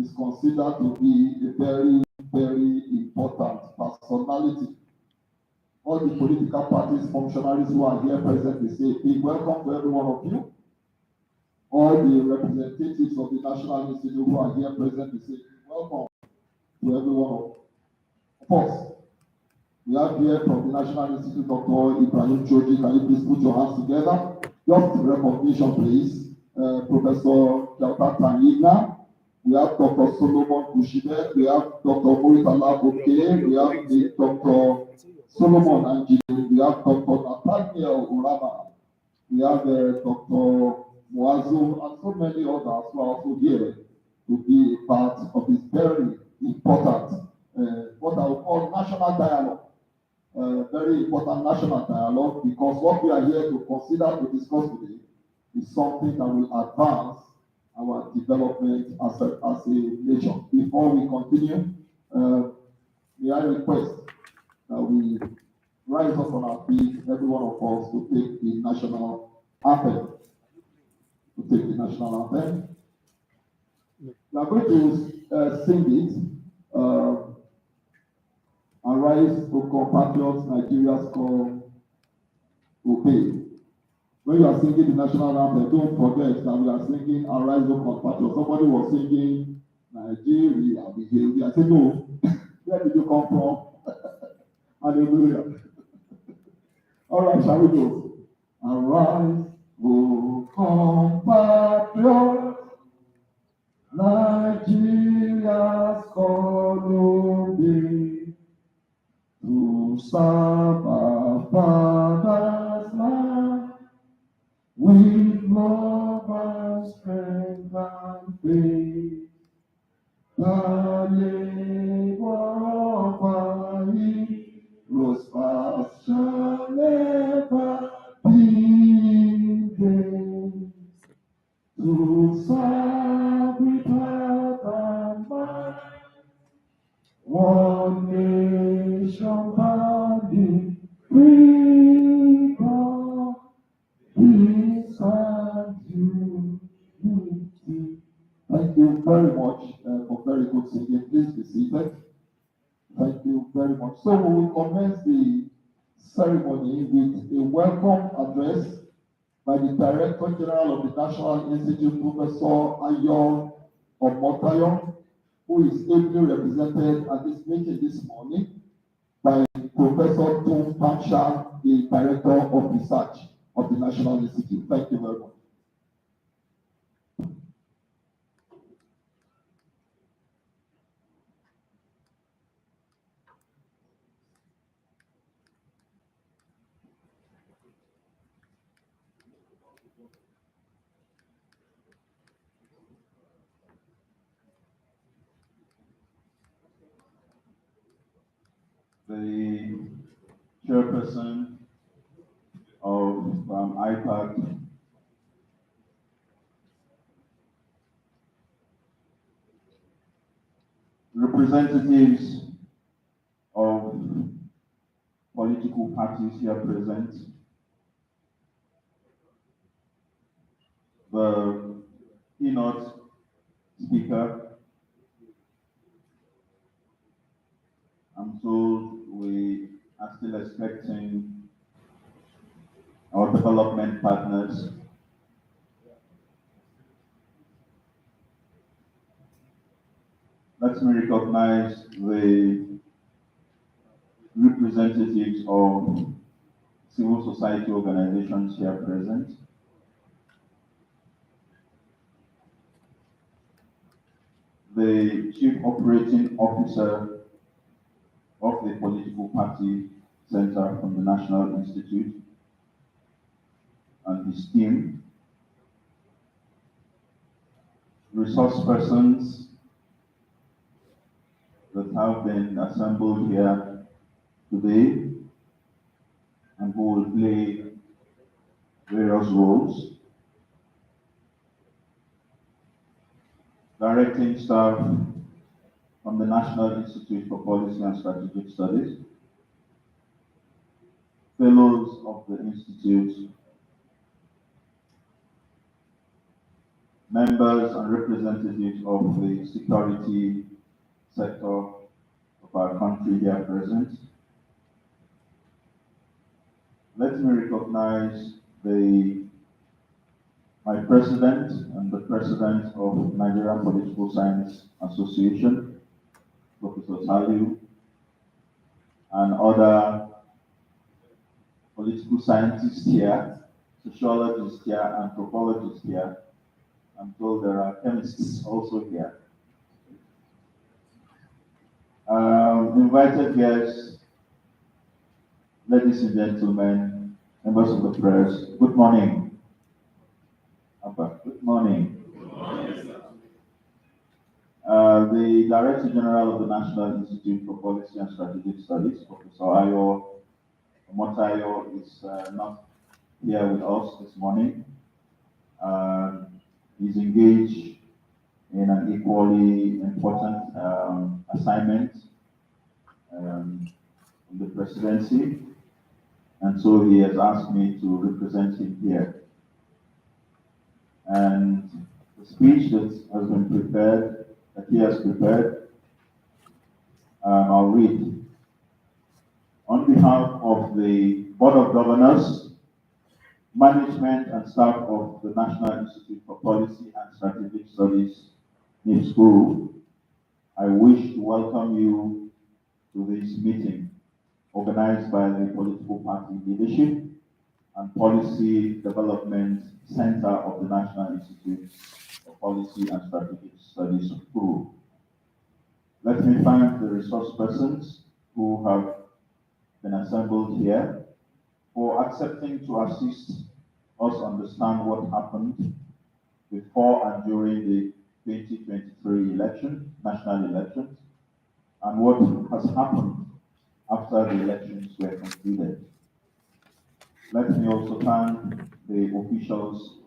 is considered to be a very, very important personality. All the political parties, functionaries who are here present, they say, big welcome to every one of you. All the representatives of the National Institute who are here present, they say, welcome to every one of us. We have here from the National Institute, Dr. Ibrahim Choji. Can you please put your hands together? Just recognition, please. Professor Jalta Tangina. We have Dr. Solomon Bushibe. We have Dr. Moritala Boke. We have Dr. Solomon Anjide. We have Dr. Nathaniel Urama. We have Dr. Muazu, and so many others who are also here to be a part of this very important, what I would call national dialogue. Very important national dialogue, because what we are here to consider to discuss today is something that will advance our development as a nation. Before we continue, may I request that we rise up on our feet, every one of us, to take the national anthem. We are going to sing it. Arise, O compatriots, Nigeria's call, obey. When you are singing the national anthem, don't forget that we are singing Arise, O compatriots. Somebody was singing Nigeria, I said, no, where did you come from? Hallelujah. All right, shall we go? Arise, O compatriots, Nigeria's call, obey. To serve our Father's land with love and strength and faith. The labor of our heroes past shall never be in vain. To serve with heart and mind, one nation bounding freedom, peace and unity. Thank you very much for very good singing. Please be seated. Thank you very much. So we will commence the ceremony with a welcome address by the Director General of the National Institute, Professor Ayo Omotayo, who is ably represented at this meeting this morning by Professor Tung Pangsha, the Director of Research of the National Institute. Thank you very much. The chairperson of IPAC, representatives of political parties here present, the keynote speaker. I'm told we are still expecting our development partners. Let me recognize the representatives of civil society organizations here present. The Chief Operating Officer of the Political Party Center from the National Institute and his team, resource persons that have been assembled here today and who will play various roles, directing staff from the National Institute for Policy and Strategic Studies, fellows of the Institute, members and representatives of the security sector of our country here present. Let me recognize my president and the president of Nigerian Political Science Association, Professor Saliu, and other political scientists here, sociologists here, anthropologists here. I'm told there are chemists also here. Invited guests, ladies and gentlemen, members of the press, good morning. Good morning. The Director General of the National Institute for Policy and Strategic Studies, Professor Ayo Motayo, is not here with us this morning. He's engaged in an equally important assignment in the presidency, and so he has asked me to represent him here. And the speech that has been prepared, that he has prepared, I'll read. On behalf of the Board of Governors, management and staff of the National Institute for Policy and Strategic Studies, NIPSCO, I wish to welcome you to this meeting organized by the political party leadership and Policy Development Center of the National Institute for Policy and Strategic Studies, NIPSCO. Let me thank the resource persons who have been assembled here for accepting to assist us understand what happened before and during the 2023 national elections, and what has happened after the elections were concluded. Let me also thank the officials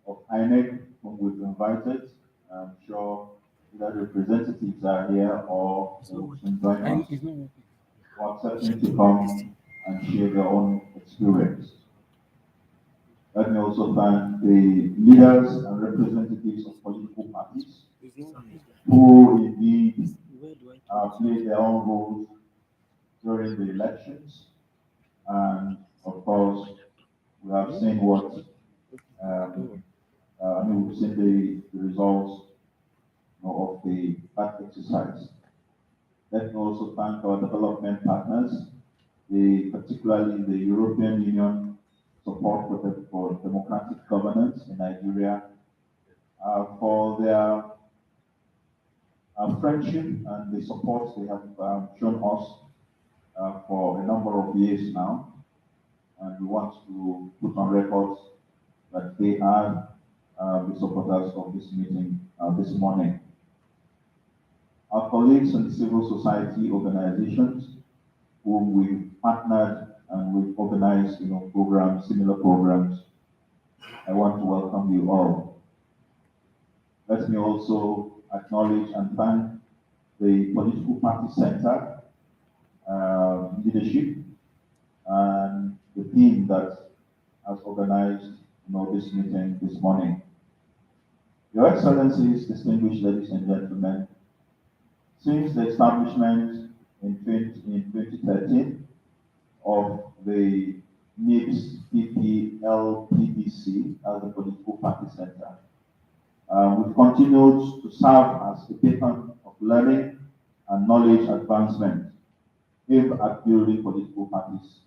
of INEC whom we've invited. I'm sure that representatives are here or will soon join us, for accepting to come and share their own experience. Let me also thank the leaders and representatives of political parties who indeed played their own roles during the elections. And of course, we have seen we've seen the results of that exercise. Let me also thank our development partners, particularly the European Union support for democratic governance in Nigeria, for their friendship and the support they have shown us for a number of years now. And we want to put on record that they are the supporters of this meeting this morning. Our colleagues in civil society organizations whom we've partnered and we've organized programs, similar programs, I want to welcome you all. Let me also acknowledge and thank the Political Party Center leadership and the team that has organized this meeting this morning. Your Excellencies, distinguished ladies and gentlemen, since the establishment in 2013 of the NIPS PPLPDC as the Political Party Center, we've continued to serve as a beacon of learning and knowledge advancement aimed at building political parties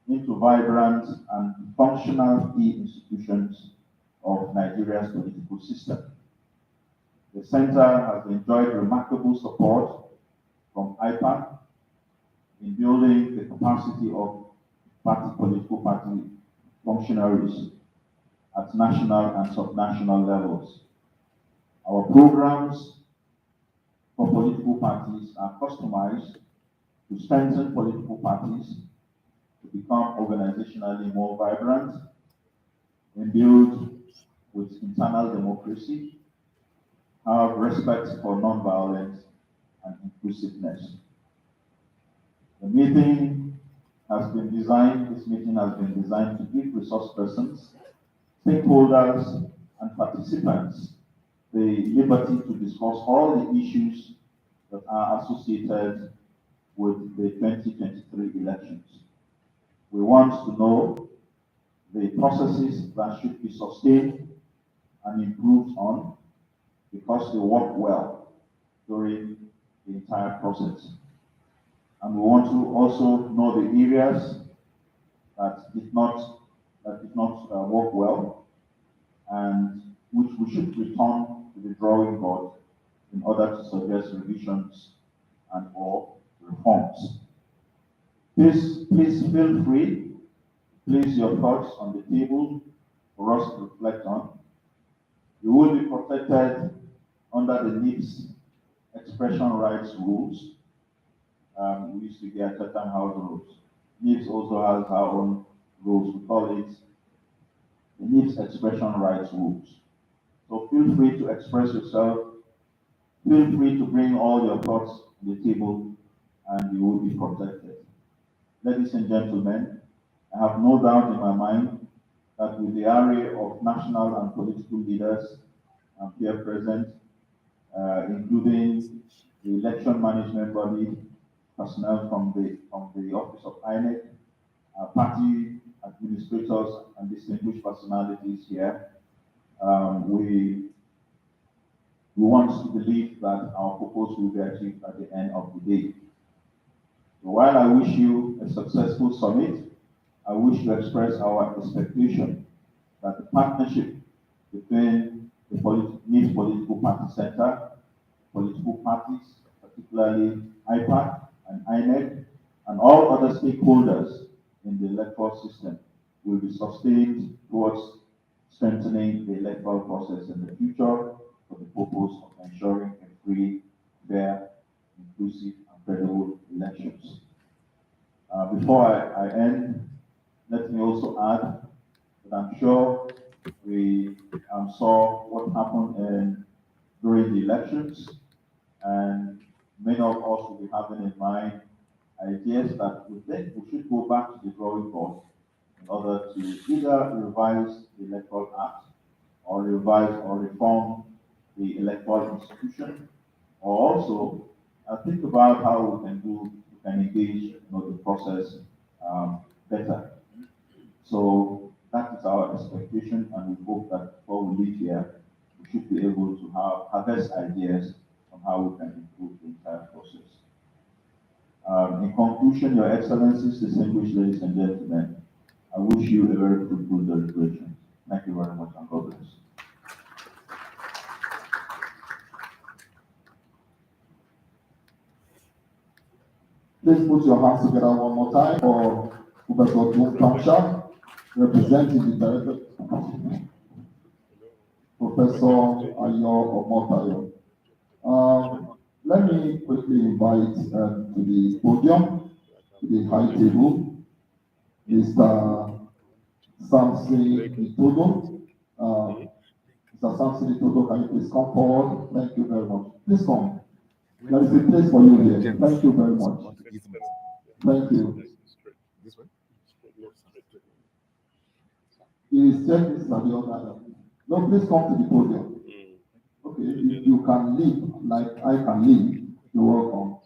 into vibrant and functional key institutions of Nigeria's political system. The center has enjoyed remarkable support from IPAC in building the capacity of political party functionaries at national and subnational levels. Our programs for political parties are customized to strengthen political parties to become organizationally more vibrant, imbued with internal democracy, have respect for non-violence and inclusiveness. This meeting has been designed to give resource persons, stakeholders, and participants the liberty to discuss all the issues that are associated with the 2023 elections. We want to know the processes that should be sustained and improved on because they work well during the entire process. And we want to also know the areas that did not work well and which we should return to the drawing board in order to suggest revisions and or reforms. Please feel free to place your thoughts on the table for us to reflect on. You will be protected under the NIPS expression rights rules. We used to get Chatham House rules. NIPS also has our own rules. We call it the NIPS expression rights rules. So feel free to express yourself. Feel free to bring all your thoughts to the table and you will be protected. Ladies and gentlemen, I have no doubt in my mind that with the array of national and political leaders here present, including the election management body, personnel from the office of INEC, party administrators and distinguished personalities here, we want to believe that our purpose will be achieved at the end of the day. So while I wish you a successful summit, I wish to express our expectation that the partnership between the NIPS Political Party Center, political parties, particularly IPAC and INEC, and all other stakeholders in the electoral system will be sustained towards strengthening the electoral process in the future for the purpose of ensuring a free, fair, inclusive, and credible elections. Before I end, let me also add that I'm sure we saw what happened during the elections, and many of us will be having in mind ideas that we think we should go back to the drawing board in order to either revise the Electoral Act or revise or reform the electoral institution, or also think about how we can engage the process better. So that is our expectation, and we hope that before we leave here, we should be able to harvest ideas on how we can improve the entire process. In conclusion, Your Excellencies, distinguished ladies and gentlemen, I wish you a very fruitful deliberation. Thank you very much, and God bless. Please put your hands together one more time for Professor Tom Kamsha, representing the director, Professor Ayo Omotayo. Let me quickly invite to the podium, to the high table, Mr. Samson Itodo. Mr. Samson Itodo, can you please come forward? Thank you very much. Please come. There is a place for you here. Thank you very much. Thank you. Is check this at the other. No, please come to the podium. Okay, if you can leave like I can leave, you're welcome.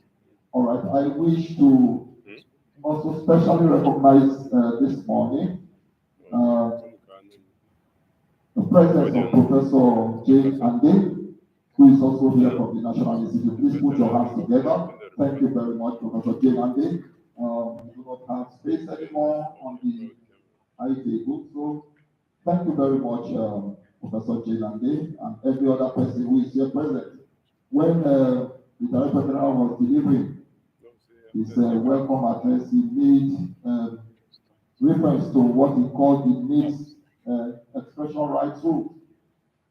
All right, I wish to also specially recognize this morning the presence of Professor Jane Ande, who is also here from the National Institute. Please put your hands together. Thank you very much, Professor Jane Ande. We do not have space anymore on the high table, so thank you very much, Professor Jane Ande, and every other person who is here present. When the Director General was delivering his welcome address, he made reference to what he called the NIPS expression rights rules.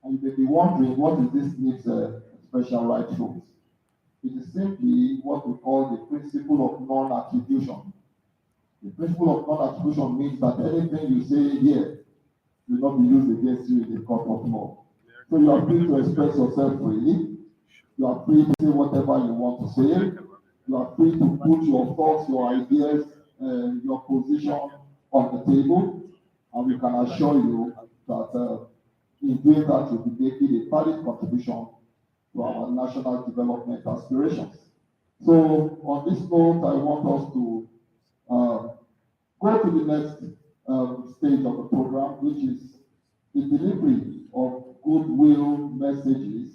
And you may be wondering, what is this NIPS expression rights rules? It is simply what we call the principle of non-attribution. The principle of non-attribution means that anything you say here will not be used against you in the court of law. So you are free to express yourself freely. You are free to say whatever you want to say. You are free to put your thoughts, your ideas, your position on the table. And we can assure you that in doing that, you'll be making a valid contribution to our national development aspirations. So on this note, I want us to go to the next stage of the program, which is the delivery of goodwill messages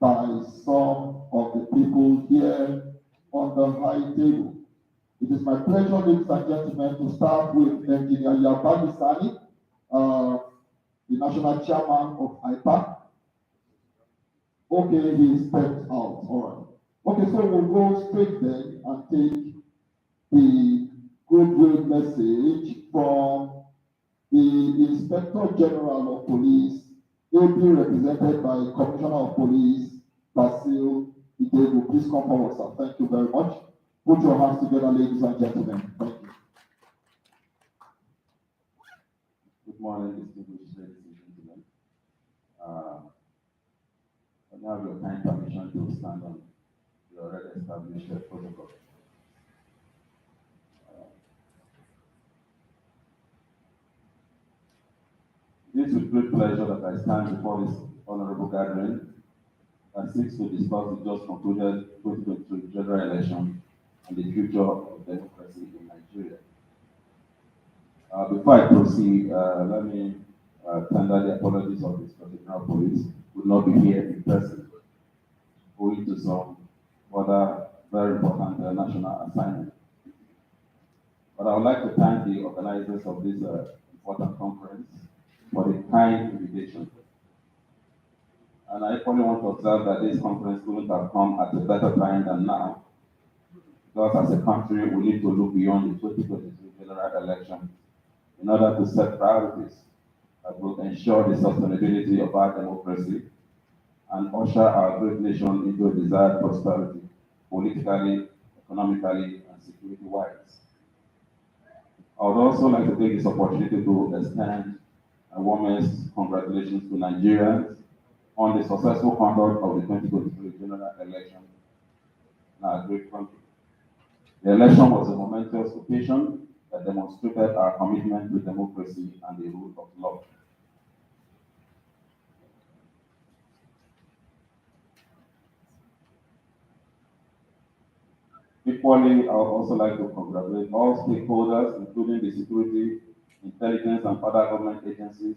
by some of the people here on the high table. It is my pleasure, ladies and gentlemen, to start with Engineer Yabagi Sani, the national chairman of IPAC. Okay, he stepped out. All right. Okay, so we'll go straight then and take the goodwill message from the Inspector General of Police, ably represented by Commissioner of Police, Basil Idegu. Please come forward, sir. Thank you very much. Put your hands together, ladies and gentlemen. Thank you. Good morning, distinguished ladies and gentlemen. I now have your kind permission to stand on the already established protocol. It is with great pleasure that I stand before this honorable gathering that seeks to discuss the just concluded 2023 general election and the future of democracy in Nigeria. Before I proceed, let me tender the apologies of the Inspector General of Police who will not be here in person, owing to some other very important national assignment. But I would like to thank the organizers of this important conference for the kind invitation. And I equally want to observe that this conference couldn't have come at a better time than now, because as a country, we need to look beyond the 2023 general election in order to set priorities that will ensure the sustainability of our democracy and usher our great nation into a desired prosperity, politically, economically, and security-wise. I would also like to take this opportunity to extend a warmest congratulations to Nigerians on the successful conduct of the 2023 general election in our great country. The election was a momentous occasion that demonstrated our commitment to democracy and the rule of law. Equally, I would also like to congratulate all stakeholders, including the security, intelligence, and other government agencies,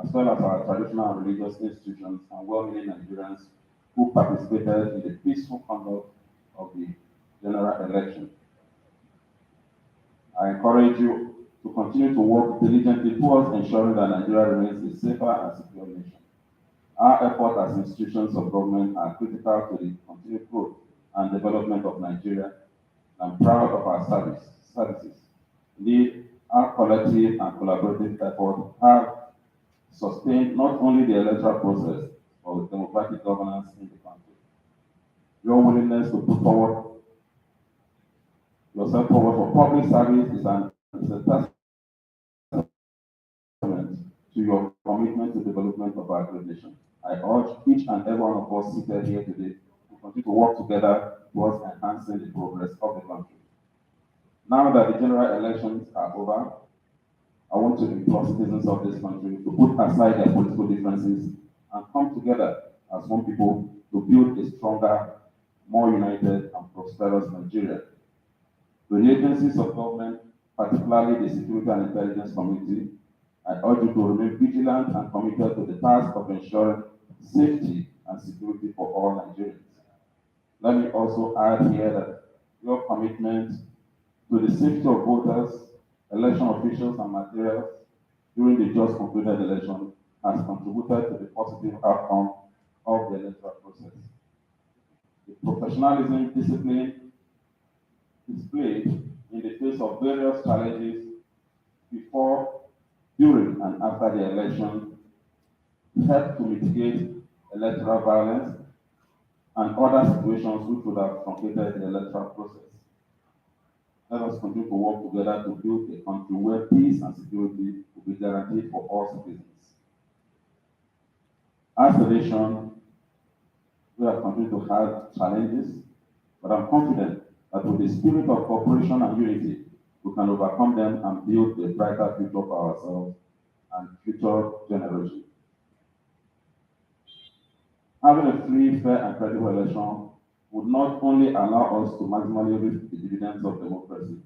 as well as our traditional and religious institutions and well-meaning Nigerians who participated in the peaceful conduct of the general election. I encourage you to continue to work diligently towards ensuring that Nigeria remains a safer and secure nation. Our efforts as institutions of government are critical to the continued growth and development of Nigeria. I'm proud of our services. Indeed, our collective and collaborative efforts have sustained not only the electoral process, but the democratic governance in the country. Your willingness to put yourself forward for public service is a testament to your commitment to the development of our great nation. I urge each and every one of us seated here today to continue to work together towards enhancing the progress of the country. Now that the general elections are over, I want to implore citizens of this country to put aside their political differences and come together as one people to build a stronger, more united and prosperous Nigeria. To the agencies of government, particularly the Security and Intelligence Committee, I urge you to remain vigilant and committed to the task of ensuring safety and security for all Nigerians. Let me also add here that your commitment to the safety of voters, election officials, and materials during the just concluded election has contributed to the positive outcome of the electoral process. The professionalism, discipline displayed in the face of various challenges before, during, and after the election helped to mitigate electoral violence and other situations which would have truncated the electoral process. Let us continue to work together to build a country where peace and security will be guaranteed for all citizens. As a nation, we have continued to have challenges, but I'm confident that with the spirit of cooperation and unity, we can overcome them and build a brighter future for ourselves and future generations. Having a free, fair, and credible election would not only allow us to maximally reap the dividends of democracy,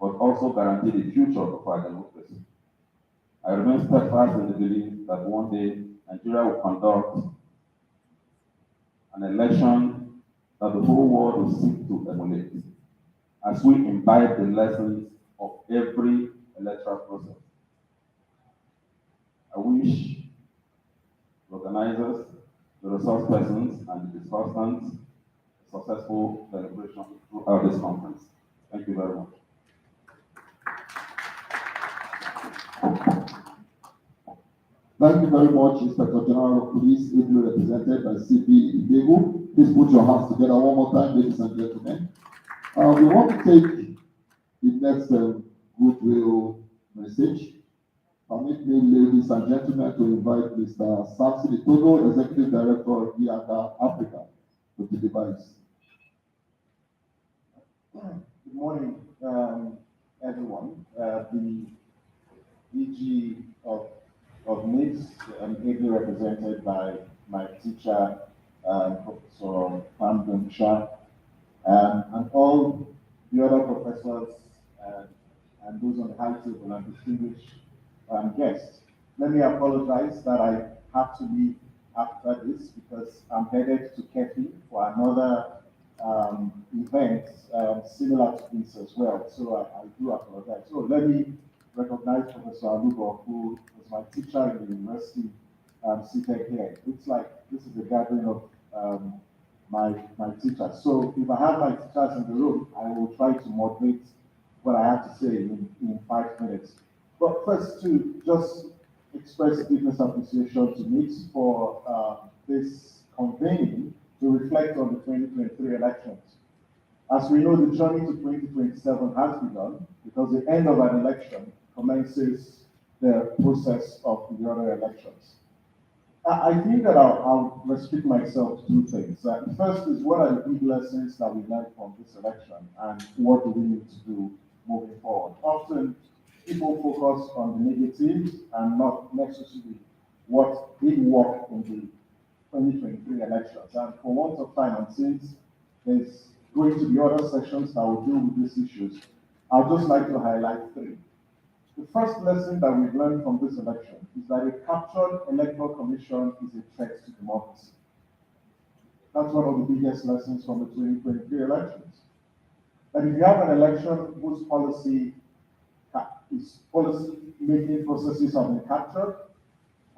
but also guarantee the future of our democracy. I remain steadfast in the belief that one day Nigeria will conduct an election that the whole world will seek to emulate, as we imbibe the lessons of every electoral process. I wish the organizers, the resource persons, and the discussants a successful celebration throughout this conference. Thank you very much. Thank you very much, Inspector General of Police, ably represented by CP Ibegu. Please put your hands together one more time, ladies and gentlemen. We want to take the next goodwill message. Permit me, ladies and gentlemen, to invite Mr. Samson Itogo, Executive Director of Yaka Africa, to deliver his. Good morning, everyone. The DG of NIPS, ably represented by my teacher, Professor Pam Shah, and all the other professors and those on the high table and distinguished guests. Let me apologize that I have to leave after this because I'm headed to Kefi for another event similar to this as well. So I do apologize. So let me recognize Professor Alugo, who was my teacher in the university, seated here. It looks like this is a gathering of my teachers. So if I have my teachers in the room, I will try to moderate what I have to say in 5 minutes. But first, to just express business appreciation to NIPS for this convening to reflect on the 2023 elections. As we know, the journey to 2027 has begun because the end of an election commences the process of the other elections. I think that I'll restrict myself to 2 things. The first is, what are the big lessons that we learned from this election and what do we need to do moving forward? Often people focus on the negatives and not necessarily what did work in the 2023 elections. And for want of time, and since there's going to be other sessions that will deal with these issues, I'd just like to highlight 3. The first lesson that we've learned from this election is that a captured electoral commission is a threat to democracy. That's one of the biggest lessons from the 2023 elections. That if you have an election whose policy making processes have been captured,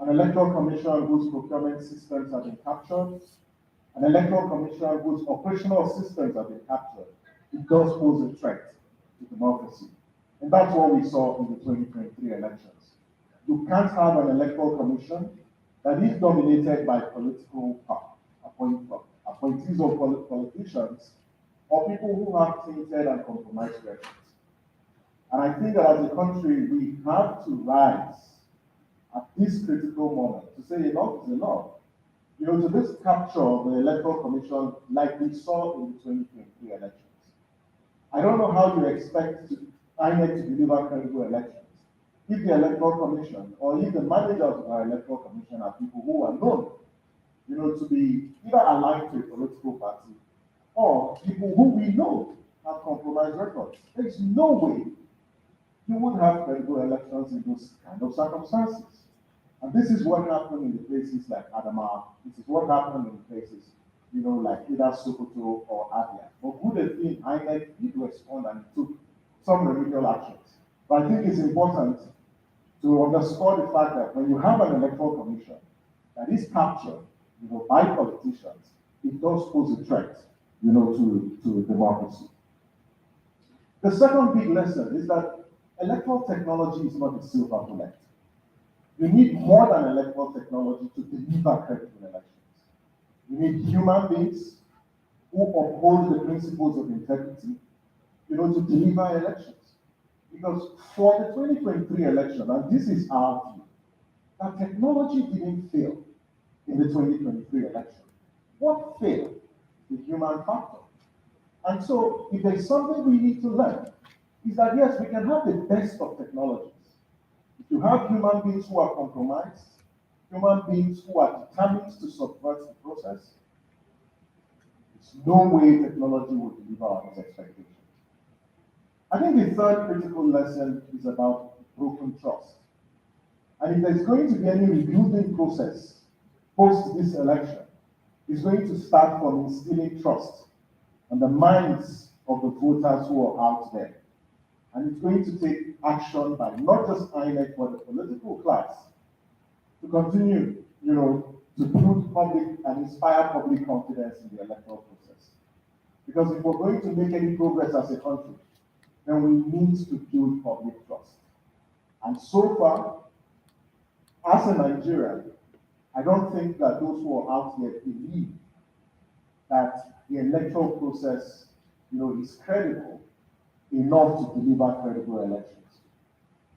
an electoral commission whose procurement systems have been captured, an electoral commission whose operational systems have been captured, it does pose a threat to democracy. And that's what we saw in the 2023 elections. You can't have an electoral commission that is dominated by political appointees of politicians or people who have tainted and compromised records. And I think that as a country, we have to rise at this critical moment to say enough is enough. You know, to this capture of the electoral commission like we saw in the 2023 elections. I don't know how you expect INEC to deliver credible elections if the electoral commission or if the managers of our electoral commission are people who are known, you know, to be either aligned to a political party or people who we know have compromised records. There's no way you would have credible elections in those kind of circumstances. And this is what happened in the places like Adamawa. This is what happened in the places, you know, like either Sokoto or Abia. But good have been, INEC did respond and took some remedial actions. But I think it's important to underscore the fact that when you have an electoral commission that is captured, you know, by politicians, it does pose a threat, you know, to democracy. The second big lesson is that electoral technology is not a silver bullet. You need more than electoral technology to deliver credible elections. You need human beings who uphold the principles of integrity, you know, to deliver elections. Because for the 2023 election, and this is our view, that technology didn't fail in the 2023 election. What failed? The human factor. And so, if there's something we need to learn, is that yes, we can have the best of technologies. If you have human beings who are compromised, human beings who are determined to subvert the process, there's no way technology will deliver on its expectations. I think the third critical lesson is about broken trust. And if there's going to be any rebuilding process post this election, it's going to start from instilling trust on the minds of the voters who are out there. And it's going to take action by not just INEC, but the political class to continue, to build public and inspire public confidence in the electoral process. Because if we're going to make any progress as a country, then we need to build public trust. And so far, as a Nigerian, I don't think that those who are out here believe that the electoral process, is credible enough to deliver credible elections.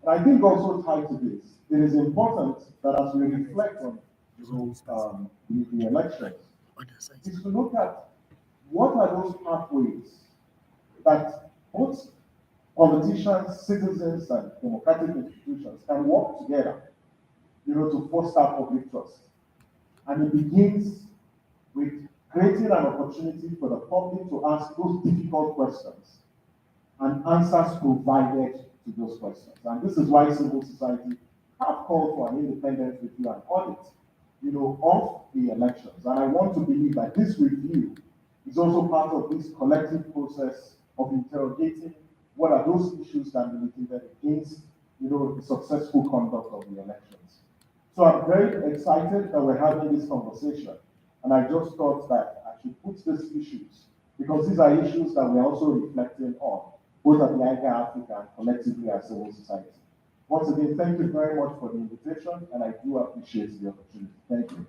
And I think also tied to this, it is important that as we reflect on the elections, is to look at what are those pathways that both politicians, citizens, and democratic institutions can work together, to foster public trust. And it begins with creating an opportunity for the public to ask those difficult questions and answers provided to those questions. And this is why civil society have called for an independent review and audit, of the elections. And I want to believe that this review is also part of this collective process of interrogating what are those issues that are mitigated against, the successful conduct of the elections. So I'm very excited that we're having this conversation. And I just thought that I should put these issues, because these are issues that we're also reflecting on, both at the IGA Africa and collectively as civil society. Once again, thank you very much for the invitation, and I do appreciate the opportunity. Thank you.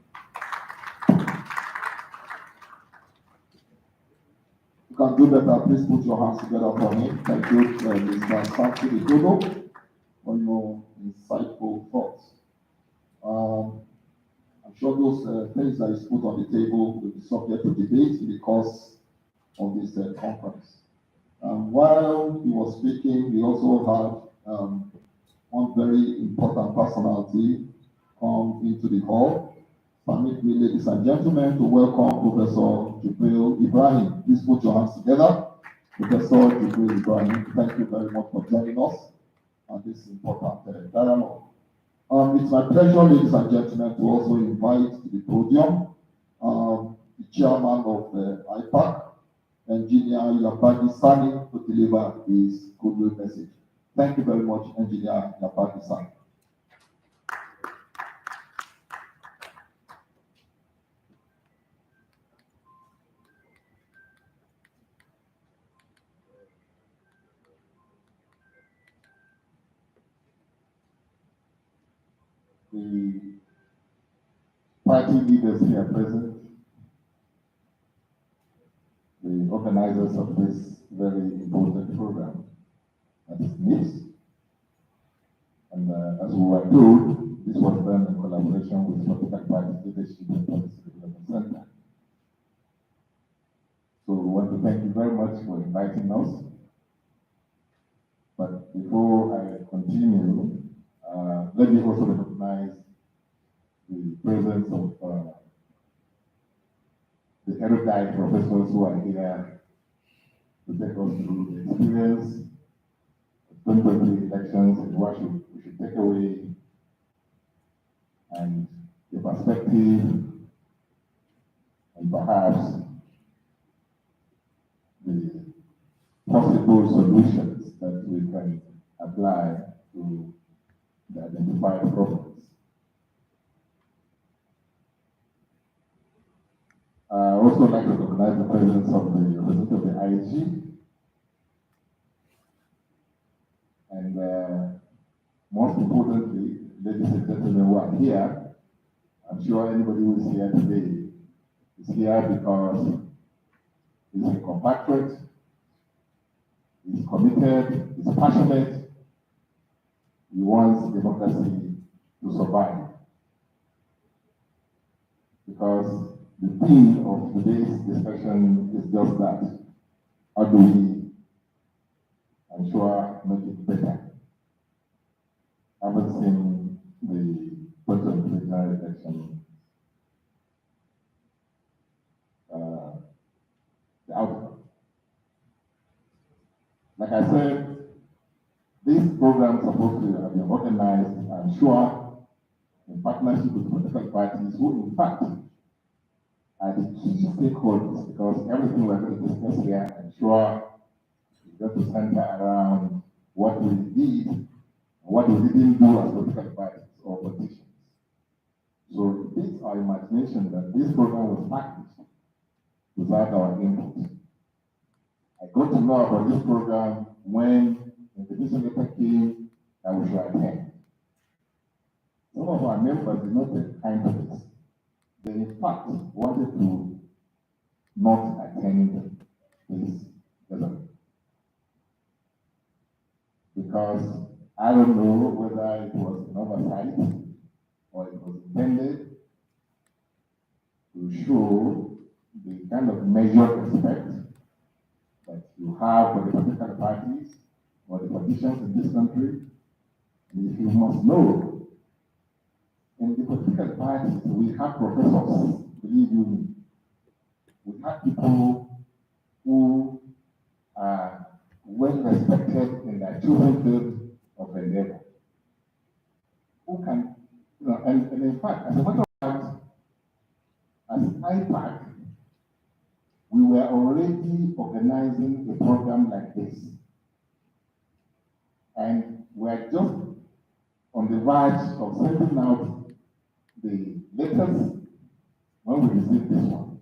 You can do better. Please put your hands together for me. Thank you, Mr. Santi Dodo, for your insightful thoughts. I'm sure those things that is put on the table will be subject to debate in the course of this conference. While he was speaking, we also had one very important personality come into the hall. Permit me, ladies and gentlemen, to welcome Professor Jibril Ibrahim. Please put your hands together. Professor Jibril Ibrahim, thank you very much for joining us on this important dialogue. It's my pleasure, ladies and gentlemen, to also invite to the podium the chairman of IPAC, Engineer Yapagi Sani, to deliver his goodwill message. Thank you very much, Engineer Yapagi Sani. The party leaders here present, the organizers of this very important program that is NIPS. And as we were told, this was done in collaboration with Political Party Leadership and Policy Development Center. So we want to thank you very much for inviting us. But before I continue, let me also recognize the presence of the erudite professors who are here to take us through the experience of 2023 elections and what we should take away, and the perspective, and perhaps the possible solutions that we can apply to the identified problems. I also like to recognize the presence of the representative of the ISG, and most importantly, ladies and gentlemen who are here, I'm sure anybody who is here today is here because he's a compatriot, he's committed, he's passionate, he wants democracy to survive. Because the theme of today's discussion is just that. How do we ensure make it better? I haven't seen the general election, the outcome. Like I said, these programs are supposed to have been organized, I'm sure, in partnership with political parties who, in fact, are the key stakeholders, because everything we're going to discuss here, I'm sure, is going to center around what we did and what we didn't do as political parties or politicians. So it's our imagination that this program was packaged without our input. I got to know about this program when the invitation letter came that we should attend. Some of our members did not take time to this. They in fact wanted to not attend this gathering. Because I don't know whether it was an oversight or it was intended to show the kind of measured respect that you have for the political parties or the politicians in this country. And if you must know, in the political parties, we have professors, believe you me. We have people who are well respected in their chosen field of endeavor. Who can, and in fact, as a matter of fact, as IPAC, we were already organizing a program like this. And we are just on the verge of sending out the letters when we receive this one.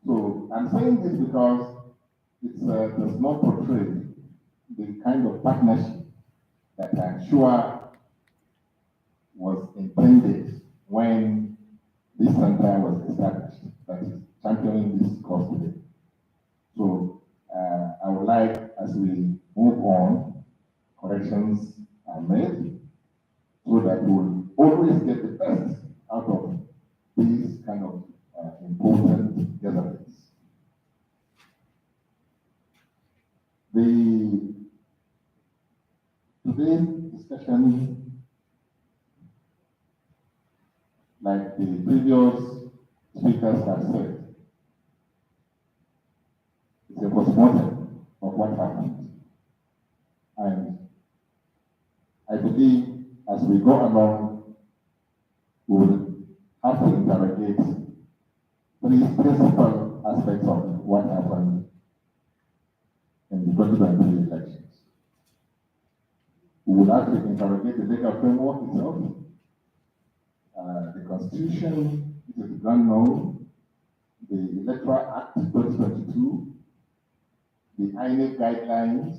So I'm saying this because it does not portray the kind of partnership that I'm sure was intended when this center was established, that is championing this cause today. So I would like, as we move on, corrections are made so that we will always get the best out of these kind of important gatherings. Today's discussion, like the previous speakers have said, is a postmortem of what happened. And I believe as we go along, we will have to interrogate three principal aspects of what happened in the 2023 elections. We will have to interrogate the legal framework itself, the Constitution, which is done now, the Electoral Act 2022, the INEC guidelines.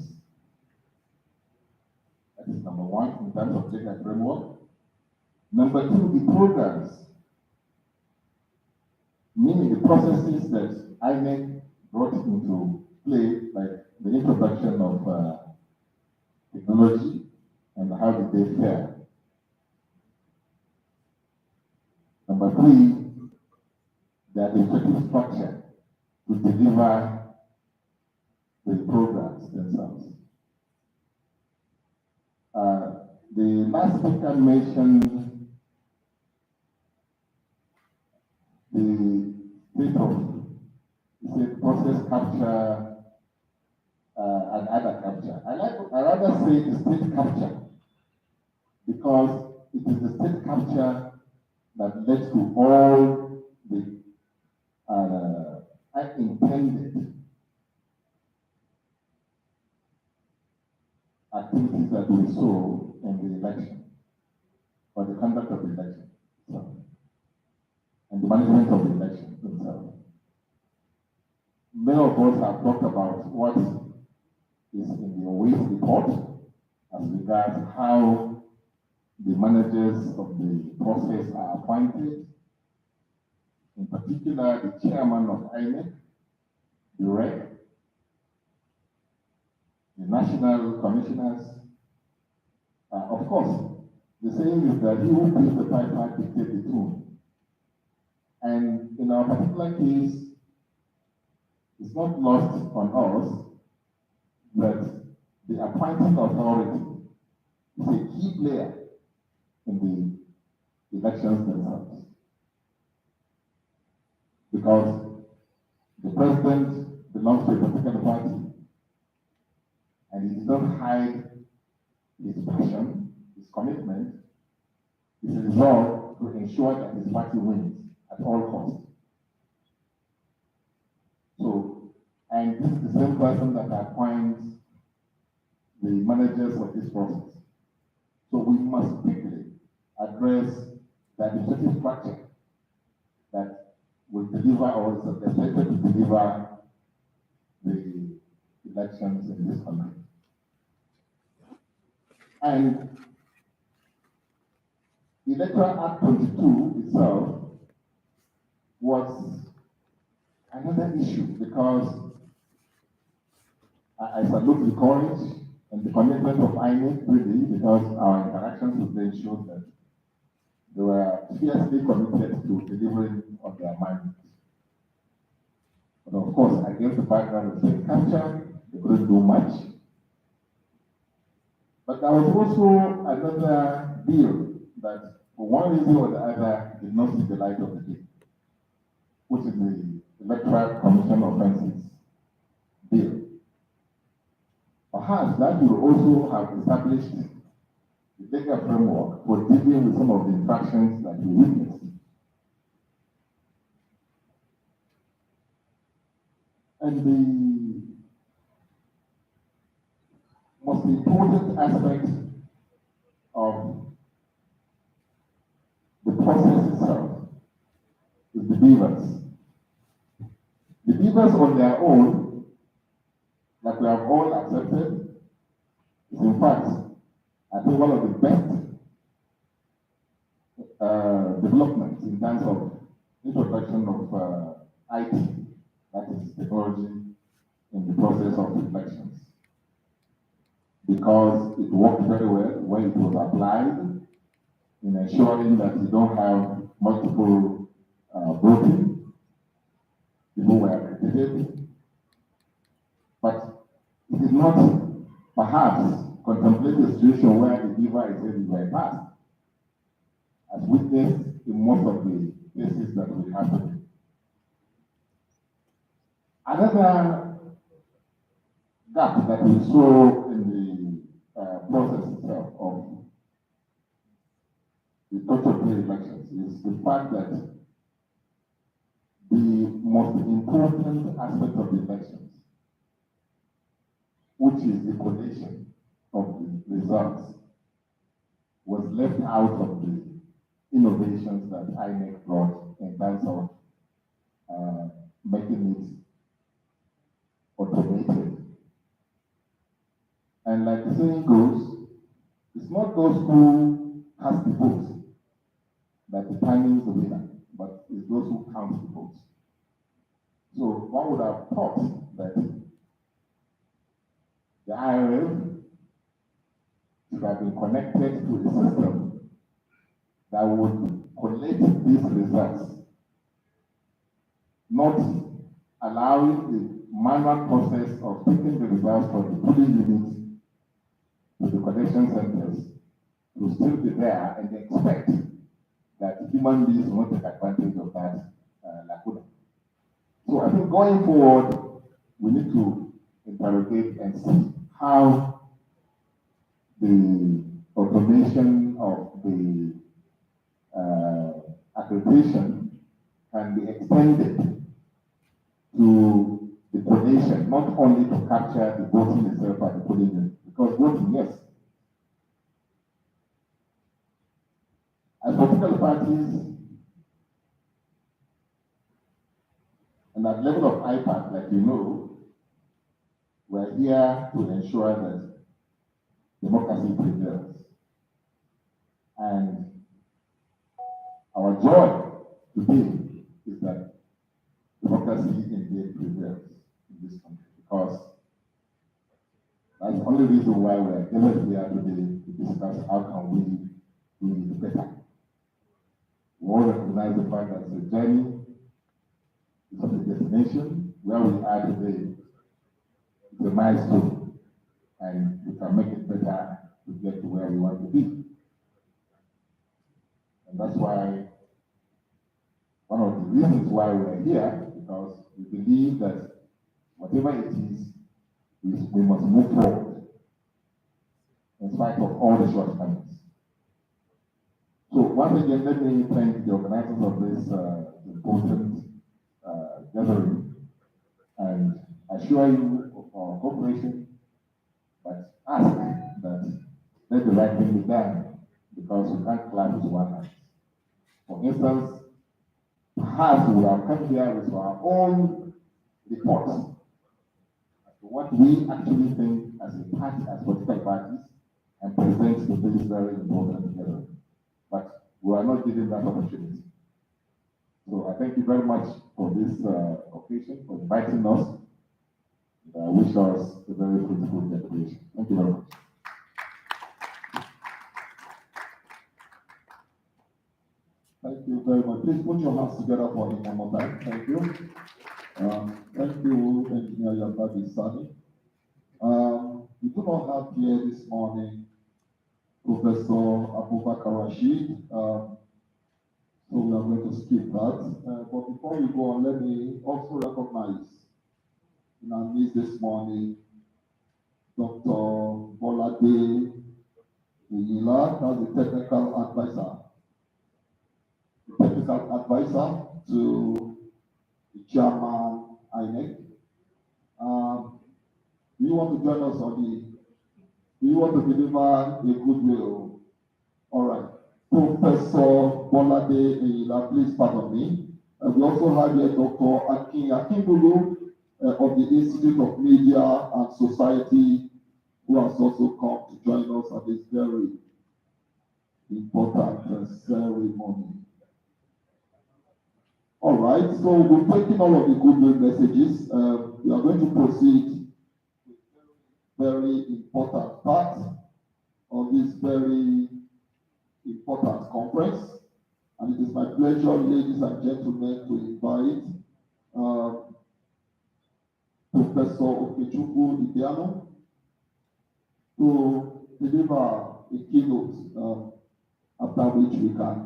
That is number one in terms of legal framework. Number two, the programs, meaning the processes that INEC brought into play, like the introduction of technology and how did they fare. Number three, the administrative structure to deliver the programs themselves. The last speaker mentioned the state of process capture and other capture. I rather say the state capture because it is the state capture that led to all the unintended activities that we saw in the election, or the conduct of the election itself, and the management of the election itself. Many of us have talked about what is in the OAS report as regards how the managers of the process are appointed, in particular the chairman of INEC, the REC, the national commissioners. Of course, the saying is that he who plays the piper dictates the tune. And in our particular case, it's not lost on us that the appointing authority is a key player in the elections themselves. Because the president belongs to a particular party, and he does not hide his passion, his commitment, his resolve to ensure that his party wins at all costs. So, and this is the same person that appoints the managers of this process. So we must quickly address the administrative structure that will deliver or is expected to deliver the elections in this country. And the Electoral Act 22 itself was another issue because I salute the courage and the commitment of INEC really, because our interactions with them showed that they were fiercely committed to delivering on their mandate. But of course, against the background of state capture, they couldn't do much. But there was also another bill that, for one reason or the other, did not see the light of the day, which is the Electoral Commission Offences Bill. Perhaps that will also have established the legal framework for dealing with some of the infractions that we witnessed. And the most important aspect of the process itself is the beavers. The beavers on their own, that we have all accepted, is in fact, I think, one of the best developments in terms of introduction of IT, that is technology, in the process of elections. Because it worked very well when it was applied in ensuring that you don't have multiple voting. People were accredited. But it is not perhaps contemplate a situation where the beaver is really bypassed, as witnessed in most of the cases that will happen. Another gap that we saw in the process itself of the total play elections is the fact that the most important aspect of the elections, which is the collation of the results, was left out of the innovations that INEC brought in terms of making it automated. And like the saying goes, it's not those who cast the votes that determines the winner, but it's those who count the votes. So one would have thought that the IRL should have been connected to a system that would collect these results, not allowing the manual process of taking the results from the polling units to the collection centers to still be there and expect that human beings will not take advantage of that lacuna. So I think going forward, we need to interrogate and see how the automation of the accreditation can be extended to the collation, not only to capture the voting itself at the polling unit. Because voting, yes. As political parties, and at level of IPAC, like you know, we're here to ensure that democracy prevails. And our joy today is that democracy indeed prevails in this country, because that's the only reason why we're gathered here today to discuss how can we do it better. We all recognize the fact that the journey is not a destination. Where we are today is a milestone, and we can make it better to get to where we want to be. And that's why one of the reasons why we're here, because we believe that whatever it is we must move forward in spite of all the shortcomings. So once again, let me thank the organizers of this important gathering and assure you of our cooperation, but ask that let the right thing be done, because we can't clap with one hand. For instance, perhaps we will have come here with our own reports as to what we actually think as a party, as political parties, and present to this very important gathering. But we are not given that opportunity. So I thank you very much for this occasion, for inviting us. And I wish us a very fruitful celebration. Thank you very much. Thank you very much. Please put your hands together for him one more time. Thank you. Thank you, Engineer Yababi Sani. We do not have here this morning Professor Abubakar Rashid. So we are going to skip that. But before we go on, let me also recognize in our midst this morning Dr. Bolade Iyila, that's the technical advisor to the chairman INEC. Do you want to join us on do you want to deliver a goodwill? All right. Professor Bolade Iyila, please pardon me. We also have here Dr. Akinbulu of the Institute of Media and Society, who has also come to join us at this very important ceremony. All right, so we've taken all of the goodwill messages. We are going to proceed with a very important part of this very important conference. And it is my pleasure, ladies and gentlemen, to invite Professor Okechukwu Idiano to deliver a keynote, after which we can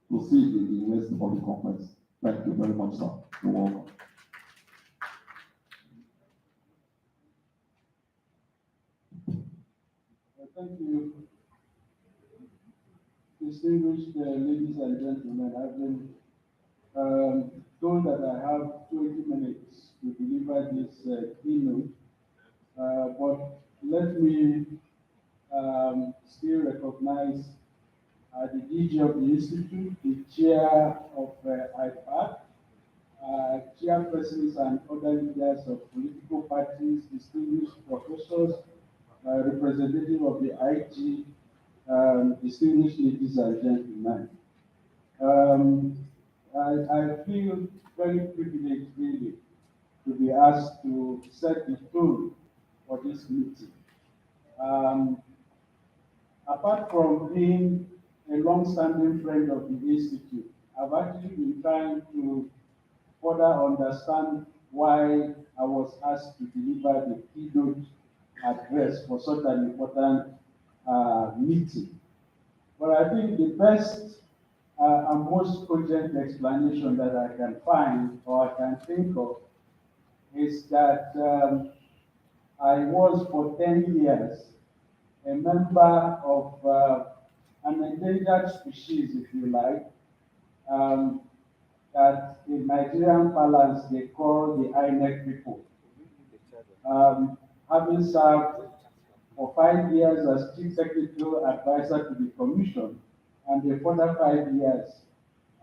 proceed with the rest of the conference. Thank you very much, sir. You're welcome. Thank you. Distinguished ladies and gentlemen, I've been told that I have 20 minutes to deliver this keynote, but let me still recognize the DG of the Institute, the chair of IPAC, chairpersons and other leaders of political parties, distinguished professors, representative of the IG, distinguished ladies and gentlemen. I feel very privileged, really, to be asked to set the tone for this meeting. Apart from being a long-standing friend of the Institute, I've actually been trying to further understand why I was asked to deliver the keynote address for such an important meeting. But I think the best and most cogent explanation that I can find or I can think of is that I was for 10 years a member of an endangered species, if you like, that in Nigerian parlance they call the INEC people. Having served for 5 years as Chief Technical Advisor to the Commission and a further 5 years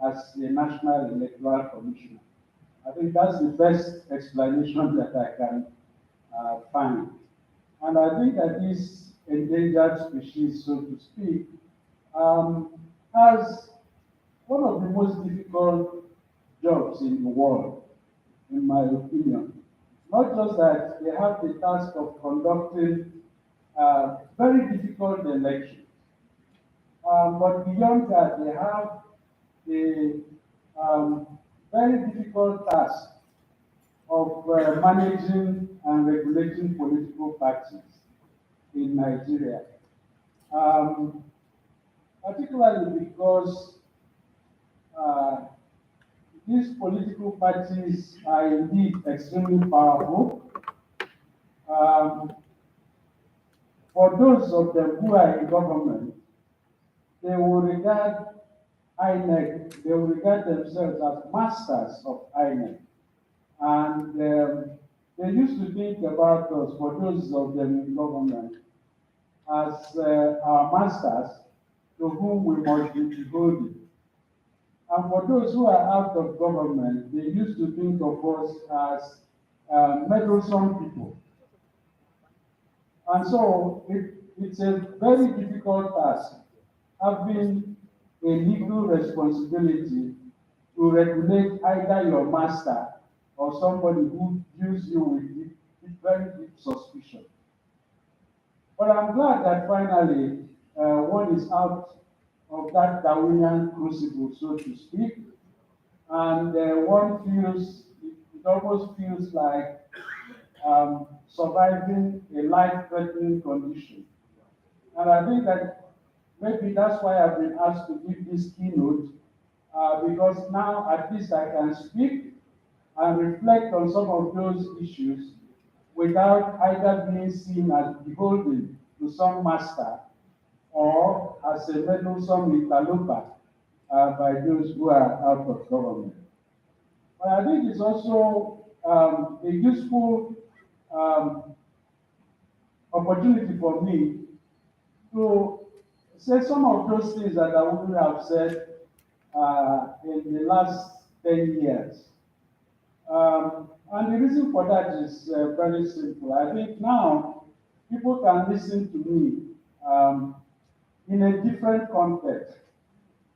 as the National Electoral Commissioner. I think that's the best explanation that I can find. And I think that this endangered species, so to speak, has one of the most difficult jobs in the world, in my opinion. Not just that they have the task of conducting very difficult elections, but beyond that, they have the very difficult task of managing and regulating political parties in Nigeria. particularly because uh, these political parties are indeed extremely powerful. Um, for those of them who are in government, they will regard INEC, they will regard themselves as masters of INEC. And they used to think about us, for those of them in government, as our masters to whom we must be beholden. And for those who are out of government, they used to think of us as meddlesome people. And so it's a very difficult task, having a legal responsibility to regulate either your master or somebody who views you with very deep suspicion. But I'm glad that finally one is out of that Darwinian crucible, so to speak, and one feels, it almost feels like surviving a life-threatening condition. And I think that maybe that's why I've been asked to give this keynote, because now at least I can speak and reflect on some of those issues without either being seen as beholden to some master or as a meddlesome interloper by those who are out of government. But I think it's also a useful um, opportunity for me to say some of those things that I wouldn't have said in the last 10 years. And the reason for that is very simple. I think now people can listen to me in a different context,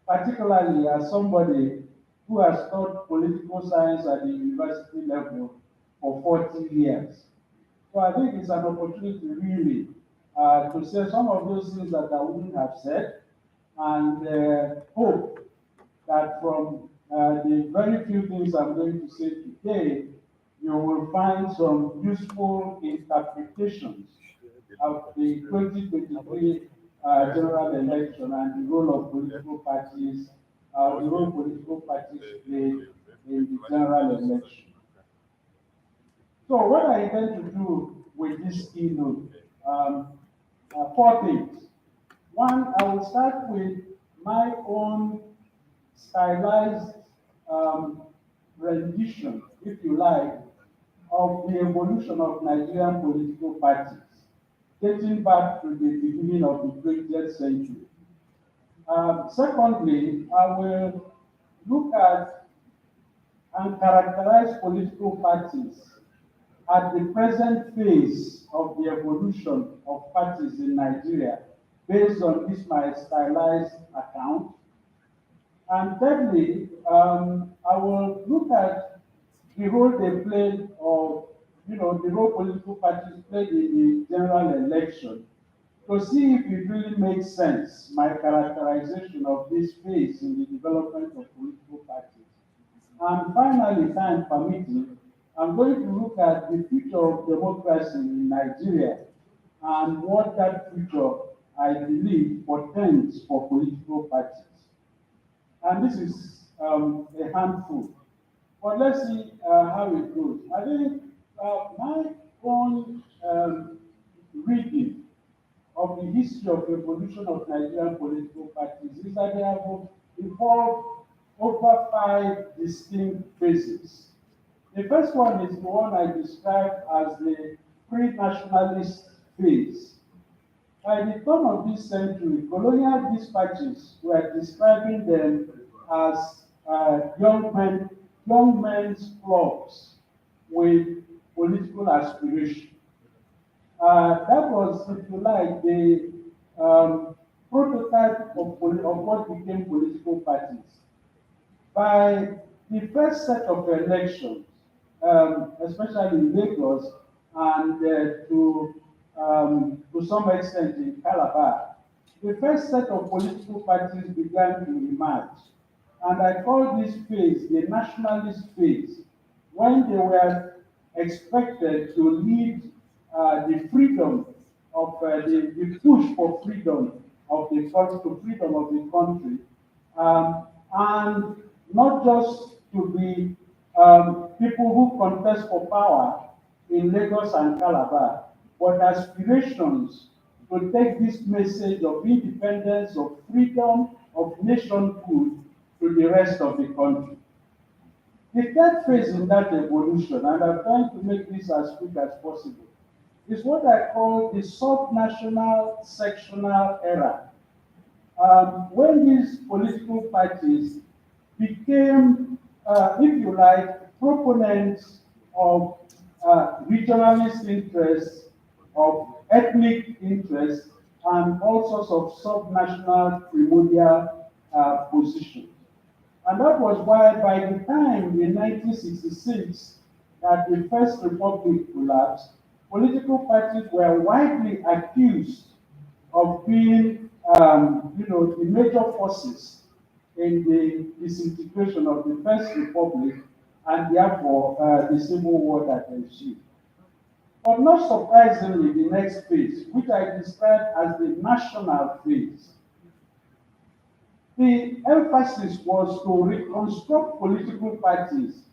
particularly as somebody who has taught political science at the university level for 40 years. So I think it's an opportunity really to say some of those things that I wouldn't have said, and hope that from the very few things I'm going to say today, you will find some useful interpretations of the 2023 general election and the role of political parties, the role political parties played in the general election. So what I intend to do with this keynote, four things. One, I will start with my own stylized um, rendition, if you like, of the evolution of Nigerian political parties, dating back to the beginning of the 20th century. Secondly, I will look at and characterize political parties at the present phase of the evolution of parties in Nigeria, based on this my stylized account. And thirdly, I will look at the role they played, or the role political parties played in the general election, to see if it really makes sense, my characterization of this phase in the development of political parties. And finally, time permitting, I'm going to look at the future of democracy in Nigeria and what that future, I believe, portends for political parties. And this is a handful. But let's see how it goes. I think my own reading of the history of evolution of Nigerian political parties is that they have evolved over five distinct phases. The first one is the one I described as the pre-nationalist phase. By the turn of this century, colonial dispatches were describing them as young men's clubs with political aspiration. That was, if you like, the prototype of what became political parties. By the first set of elections, especially in Lagos and to some extent in Calabar, the first set of political parties began to emerge. And I call this phase the nationalist phase, when they were expected to lead the freedom of the push for freedom of the country, to freedom of the country, and not just to be people who contest for power in Lagos and Calabar, but aspirations to take this message of independence, of freedom, of nationhood to the rest of the country. The third phase in that evolution, and I'm trying to make this as quick as possible, is what I call the subnational sectional era. When these political parties became, if you like, proponents of regionalist interests, of ethnic interests, and all sorts of subnational primordial positions. And that was why by the time in 1966 that the First Republic collapsed, political parties were widely accused of being, the major forces in the disintegration of the First Republic and therefore the civil war that ensued. But not surprisingly, the next phase, which I describe as the national phase, the emphasis was to reconstruct political parties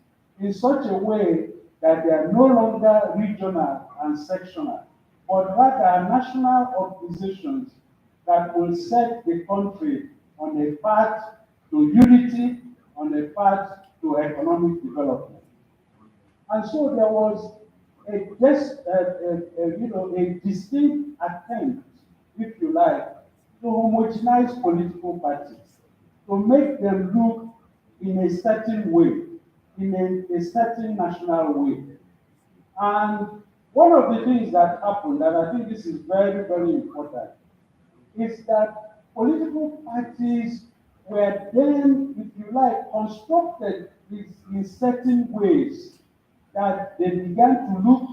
in such a way that they are no longer regional and sectional, but rather national organizations that will set the country on a path to unity, on a path to economic development. And so there was a distinct attempt, if you like, to homogenize political parties, to make them look in a certain way, in a certain national way. And one of the things that happened, and I think this is very, very important, is that political parties were then, if you like, constructed in certain ways that they began to look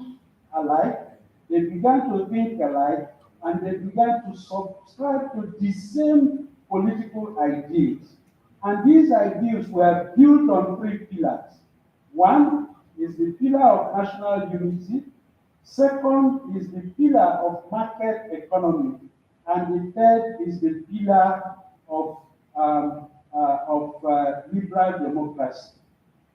alike, they began to think alike, and they began to subscribe to the same political ideas. And these ideas were built on three pillars. One is the pillar of national unity. Second is the pillar of market economy. And the third is the pillar of liberal democracy.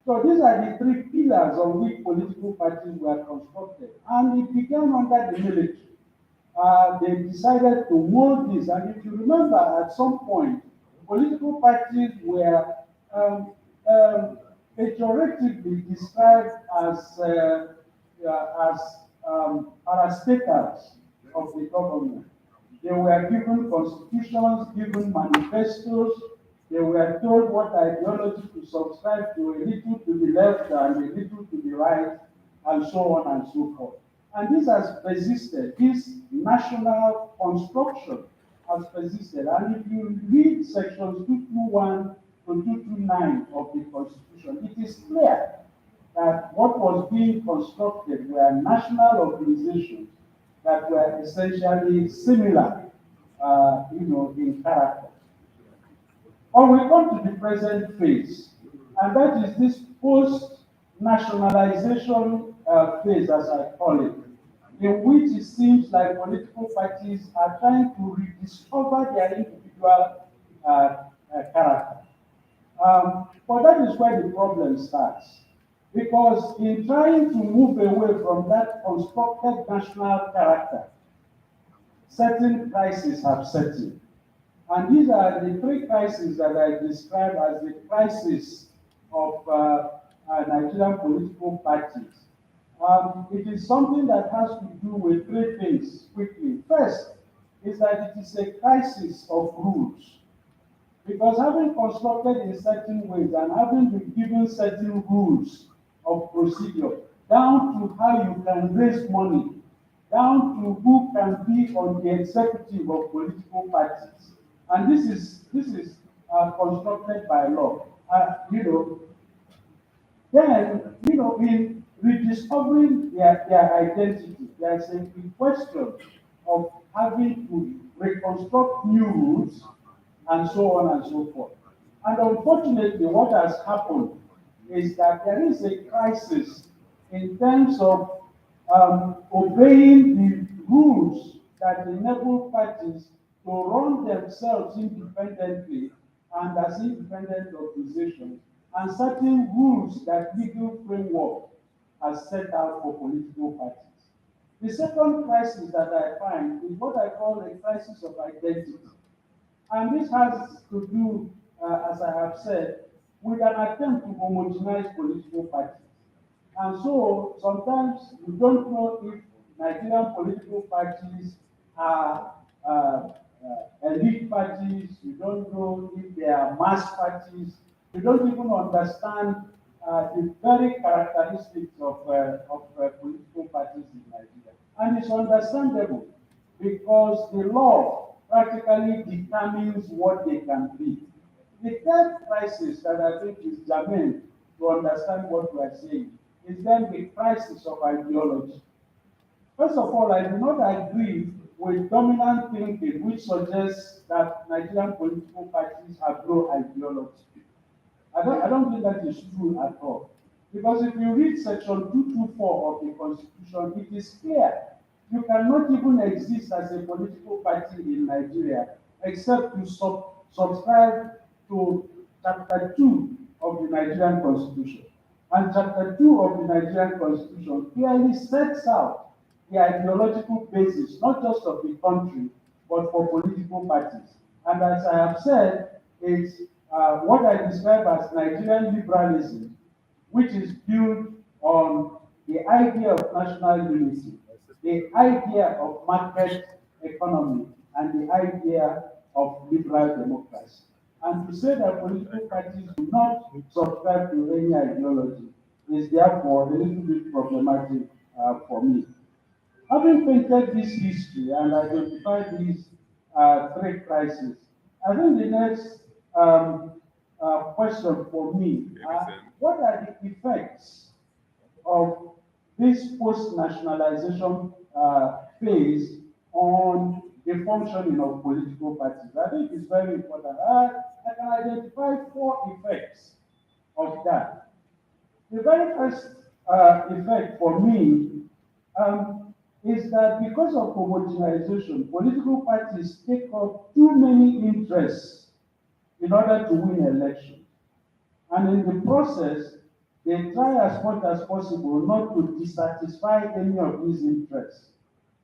So these are the three pillars on which political parties were constructed. And it began under the military. They decided to mold this. And if you remember, at some point, political parties were pejoratively described as parastatals of the government. They were given constitutions, given manifestos. They were told what ideology to subscribe to, a little to the left and a little to the right, and so on and so forth. And this has persisted. This national construction has persisted. And if you read sections 221 to 229 of the Constitution, it is clear that what was being constructed were national organizations that were essentially similar, in character. But we come to the present phase, and that is this post-nationalization phase, as I call it, in which it seems like political parties are trying to rediscover their individual character. But that is where the problem starts. Because in trying to move away from that constructed national character, certain crises have set in. And these are the three crises that I describe as the crisis of Nigerian political parties. It is something that has to do with three things quickly. First is that it is a crisis of rules. Because having constructed in certain ways and having been given certain rules of procedure, down to how you can raise money, down to who can be on the executive of political parties. And this is constructed by law. In rediscovering their identity, there's a question of having to reconstruct new rules and so on and so forth. And unfortunately, what has happened is that there is a crisis in terms of obeying the rules that enable parties to run themselves independently and as independent organizations, and certain rules that legal framework has set out for political parties. The second crisis that I find is what I call a crisis of identity. And this has to do, as I have said, with an attempt to homogenize political parties. And so sometimes you don't know if Nigerian political parties are elite parties, you don't know if they are mass parties, you don't even understand the very characteristics of political parties in Nigeria. And it's understandable because the law practically determines what they can be. The third crisis that I think is germane to understand what we are saying is then the crisis of ideology. First of all, I do not agree with dominant thinking which suggests that Nigerian political parties have no ideology. I don't think that is true at all. Because if you read section 224 of the Constitution, it is clear you cannot even exist as a political party in Nigeria except to subscribe to chapter 2 of the Nigerian Constitution. And chapter 2 of the Nigerian Constitution clearly sets out the ideological basis, not just of the country, but for political parties. And as I have said, it's what I describe as Nigerian liberalism, which is built on the idea of national unity, the idea of market economy, and the idea of liberal democracy. And to say that political parties do not subscribe to any ideology is therefore a little bit problematic for me. Having painted this history and identified these three crises, I think the next question for me, what are the effects of this post-nationalization phase on the functioning of political parties? I think it's very important. I can identify four effects of that. The very first effect for me is that because of homogenization, political parties take up too many interests in order to win elections. And in the process, they try as much as possible not to dissatisfy any of these interests,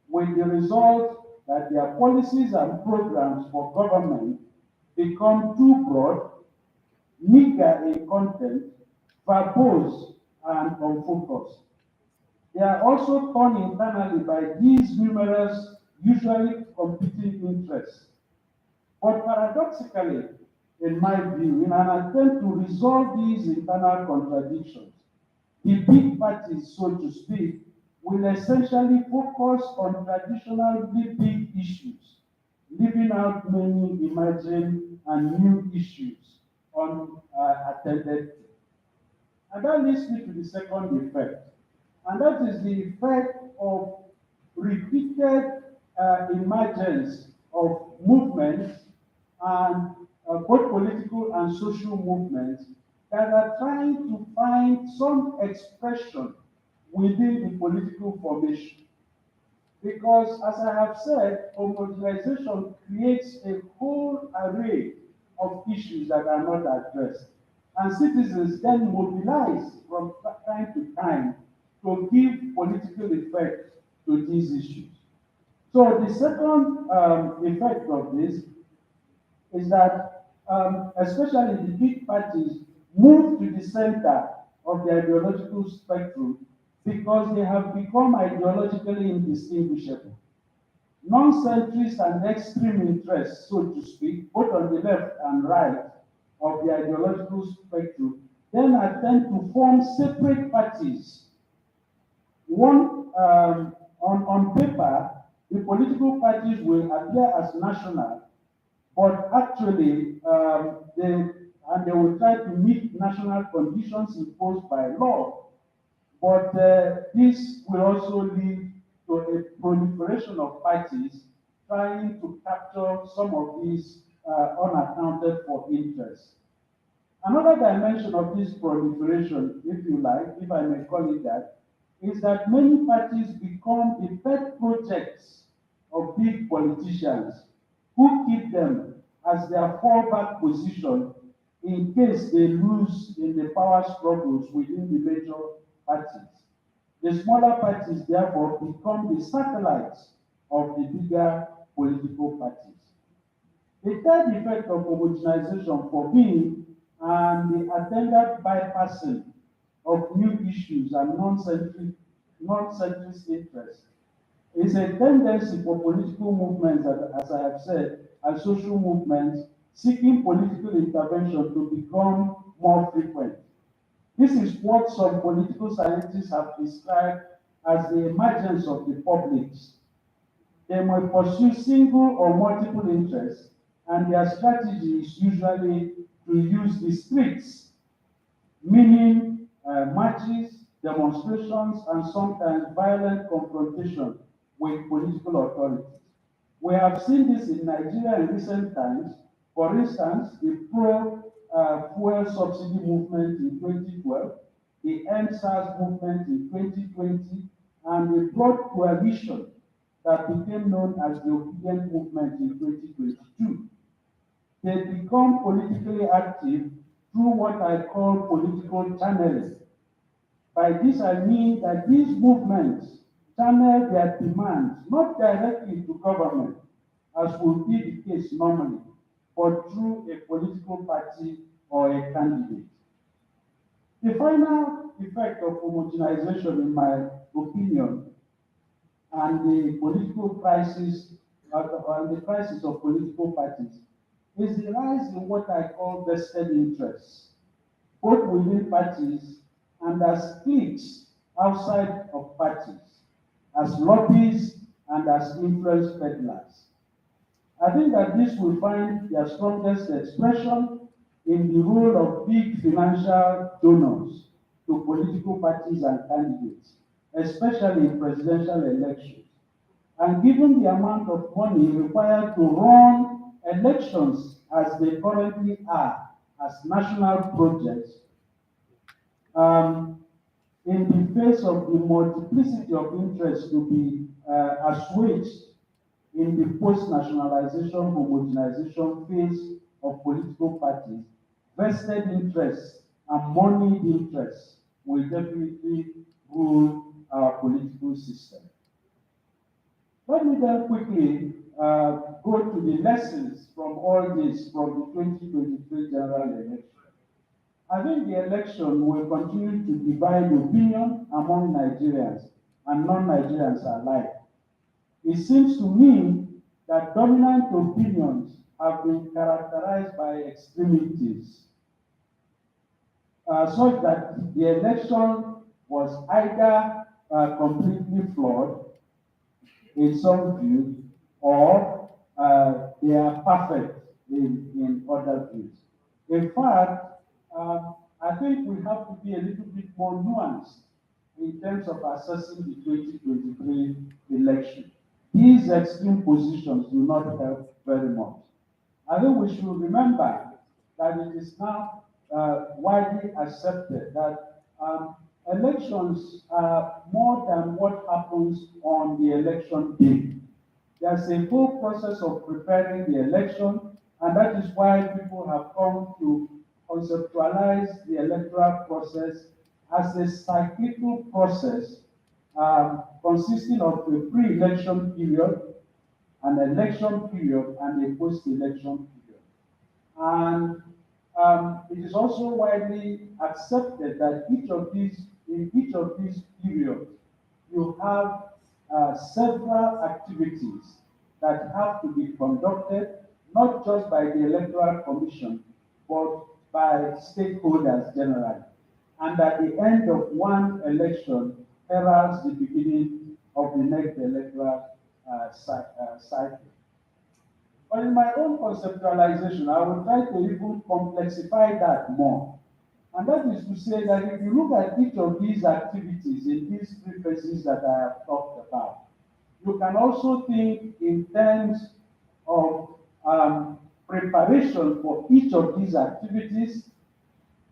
with the result that their policies and programs for government become too broad, meager in content, verbose, and unfocused. They are also torn internally by these numerous, usually competing interests. But paradoxically, in my view, in an attempt to resolve these internal contradictions, the big parties, so to speak, will essentially focus on traditionally big issues, leaving out many emerging and new issues unattended to. And that leads me to the second effect, and that is the effect of repeated emergence of movements and both political and social movements that are trying to find some expression within the political formation. Because, as I have said, homogenization creates a whole array of issues that are not addressed. And citizens then mobilize from time to time to give political effect to these issues. So the second effect of this is that especially the big parties move to the center of the ideological spectrum because they have become ideologically indistinguishable. Non-centrist and extreme interests, so to speak, both on the left and right of the ideological spectrum, then attempt to form separate parties. On paper, the political parties will appear as national, but actually, they will try to meet national conditions imposed by law. But this will also lead to a proliferation of parties trying to capture some of these unaccounted for interests. Another dimension of this proliferation, if you like, if I may call it that, is that many parties become the pet projects of big politicians who keep them as their fallback position in case they lose in the power struggles within the major parties. The smaller parties therefore become the satellites of the bigger political parties. The third effect of homogenization for me and the attendant bypassing of new issues and non-centrist interests is a tendency for political movements, as I have said, and social movements seeking political intervention to become more frequent. This is what some political scientists have described as the emergence of the publics. They may pursue single or multiple interests, and their strategy is usually to use the streets, meaning marches, demonstrations, and sometimes violent confrontation with political authorities. We have seen this in Nigeria in recent times. For instance, the pro-fuel subsidy movement in 2012, the End SARS movement in 2020, and the broad coalition that became known as the Obedient movement in 2022. They become politically active through what I call political channeling. By this I mean that these movements channel their demands not directly to government, as would be the case normally, but through a political party or a candidate. The final effect of homogenization, in my opinion, and the political crisis, and the crisis of political parties, is the rise in what I call vested interests, both within parties and as cliques outside of parties, as lobbies and as influence peddlers. I think that this will find their strongest expression in the role of big financial donors to political parties and candidates, especially in presidential elections. And given the amount of money required to run elections as they currently are, as national projects, in the face of the multiplicity of interests to be assuaged in the post-nationalization homogenization phase of political parties, vested interests and moneyed interests will definitely rule our political system. Let me then quickly go to the lessons from all this from the 2023 general election. I think the election will continue to divide opinion among Nigerians and non-Nigerians alike. It seems to me that dominant opinions have been characterized by extremities, such that the election was either completely flawed in some views, or they are perfect in other views. In fact, I think we have to be a little bit more nuanced in terms of assessing the 2023 election. These extreme positions do not help very much. I think we should remember that it is now widely accepted that elections are more than what happens on the election day. There's a whole process of preparing the election, and that is why people have come to conceptualize the electoral process as a cyclical process consisting of a pre-election period, an election period, and a post-election period. And it is also widely accepted that in each of these periods, you have several activities that have to be conducted, not just by the Electoral Commission, but by stakeholders generally. And at the end of one election heralds the beginning of the next electoral cycle. But in my own conceptualization, I will try to even complexify that more. And that is to say that if you look at each of these activities in these three phases that I have talked about, you can also think in terms of preparation for each of these activities,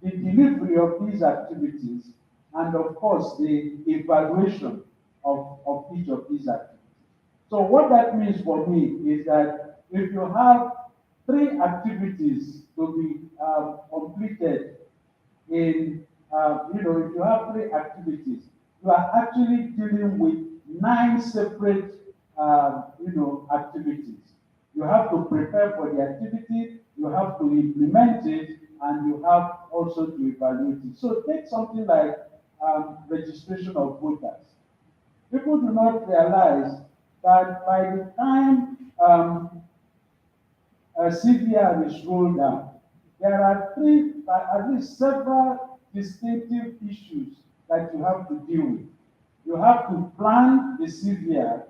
the delivery of these activities, and of course the evaluation of each of these activities. So what that means for me is that if you have three activities to be completed in, if you have three activities, you are actually dealing with nine separate, activities. You have to prepare for the activity, you have to implement it, and you have also to evaluate it. So take something like registration of voters. People do not realize that by the time CVR is rolled out, there are at least several distinctive issues that you have to deal with. You have to plan the CVR,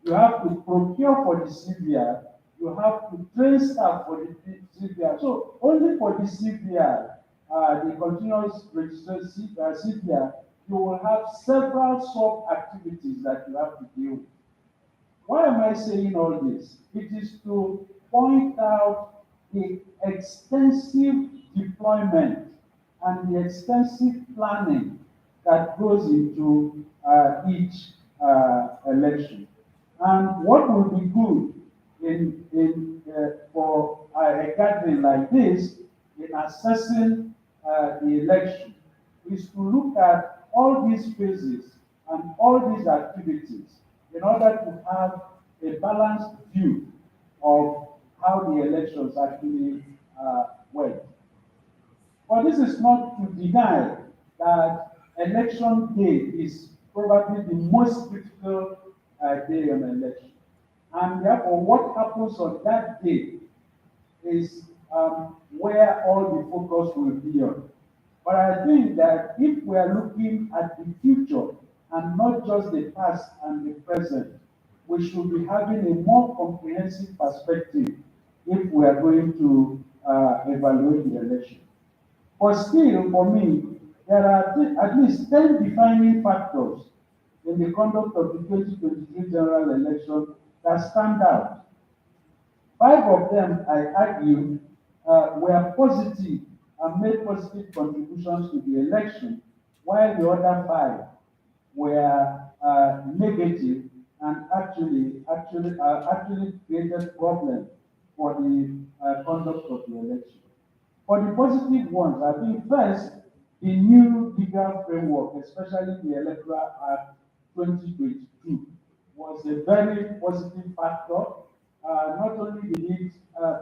you have to procure for the CVR, you have to train staff for the CVR. So only for the CVR, the continuous registration CVR, you will have several sub-activities that you have to deal with. Why am I saying all this? It is to point out the extensive deployment and the extensive planning that goes into each election. And what will be good for a gathering like this in assessing the election is to look at all these phases and all these activities in order to have a balanced view of how the elections actually went. But this is not to deny that election day is probably the most critical day on election. And therefore, what happens on that day is where all the focus will be on. But I think that if we are looking at the future and not just the past and the present, we should be having a more comprehensive perspective if we are going to evaluate the election. But still, for me, there are at least 10 defining factors in the conduct of the 2023 general election that stand out. Five of them, I argue, were positive and made positive contributions to the election, while the other five were negative and actually created problems for the conduct of the election. For the positive ones, I think first, the new legal framework, especially the Electoral Act 2022, was a very positive factor. Not only did it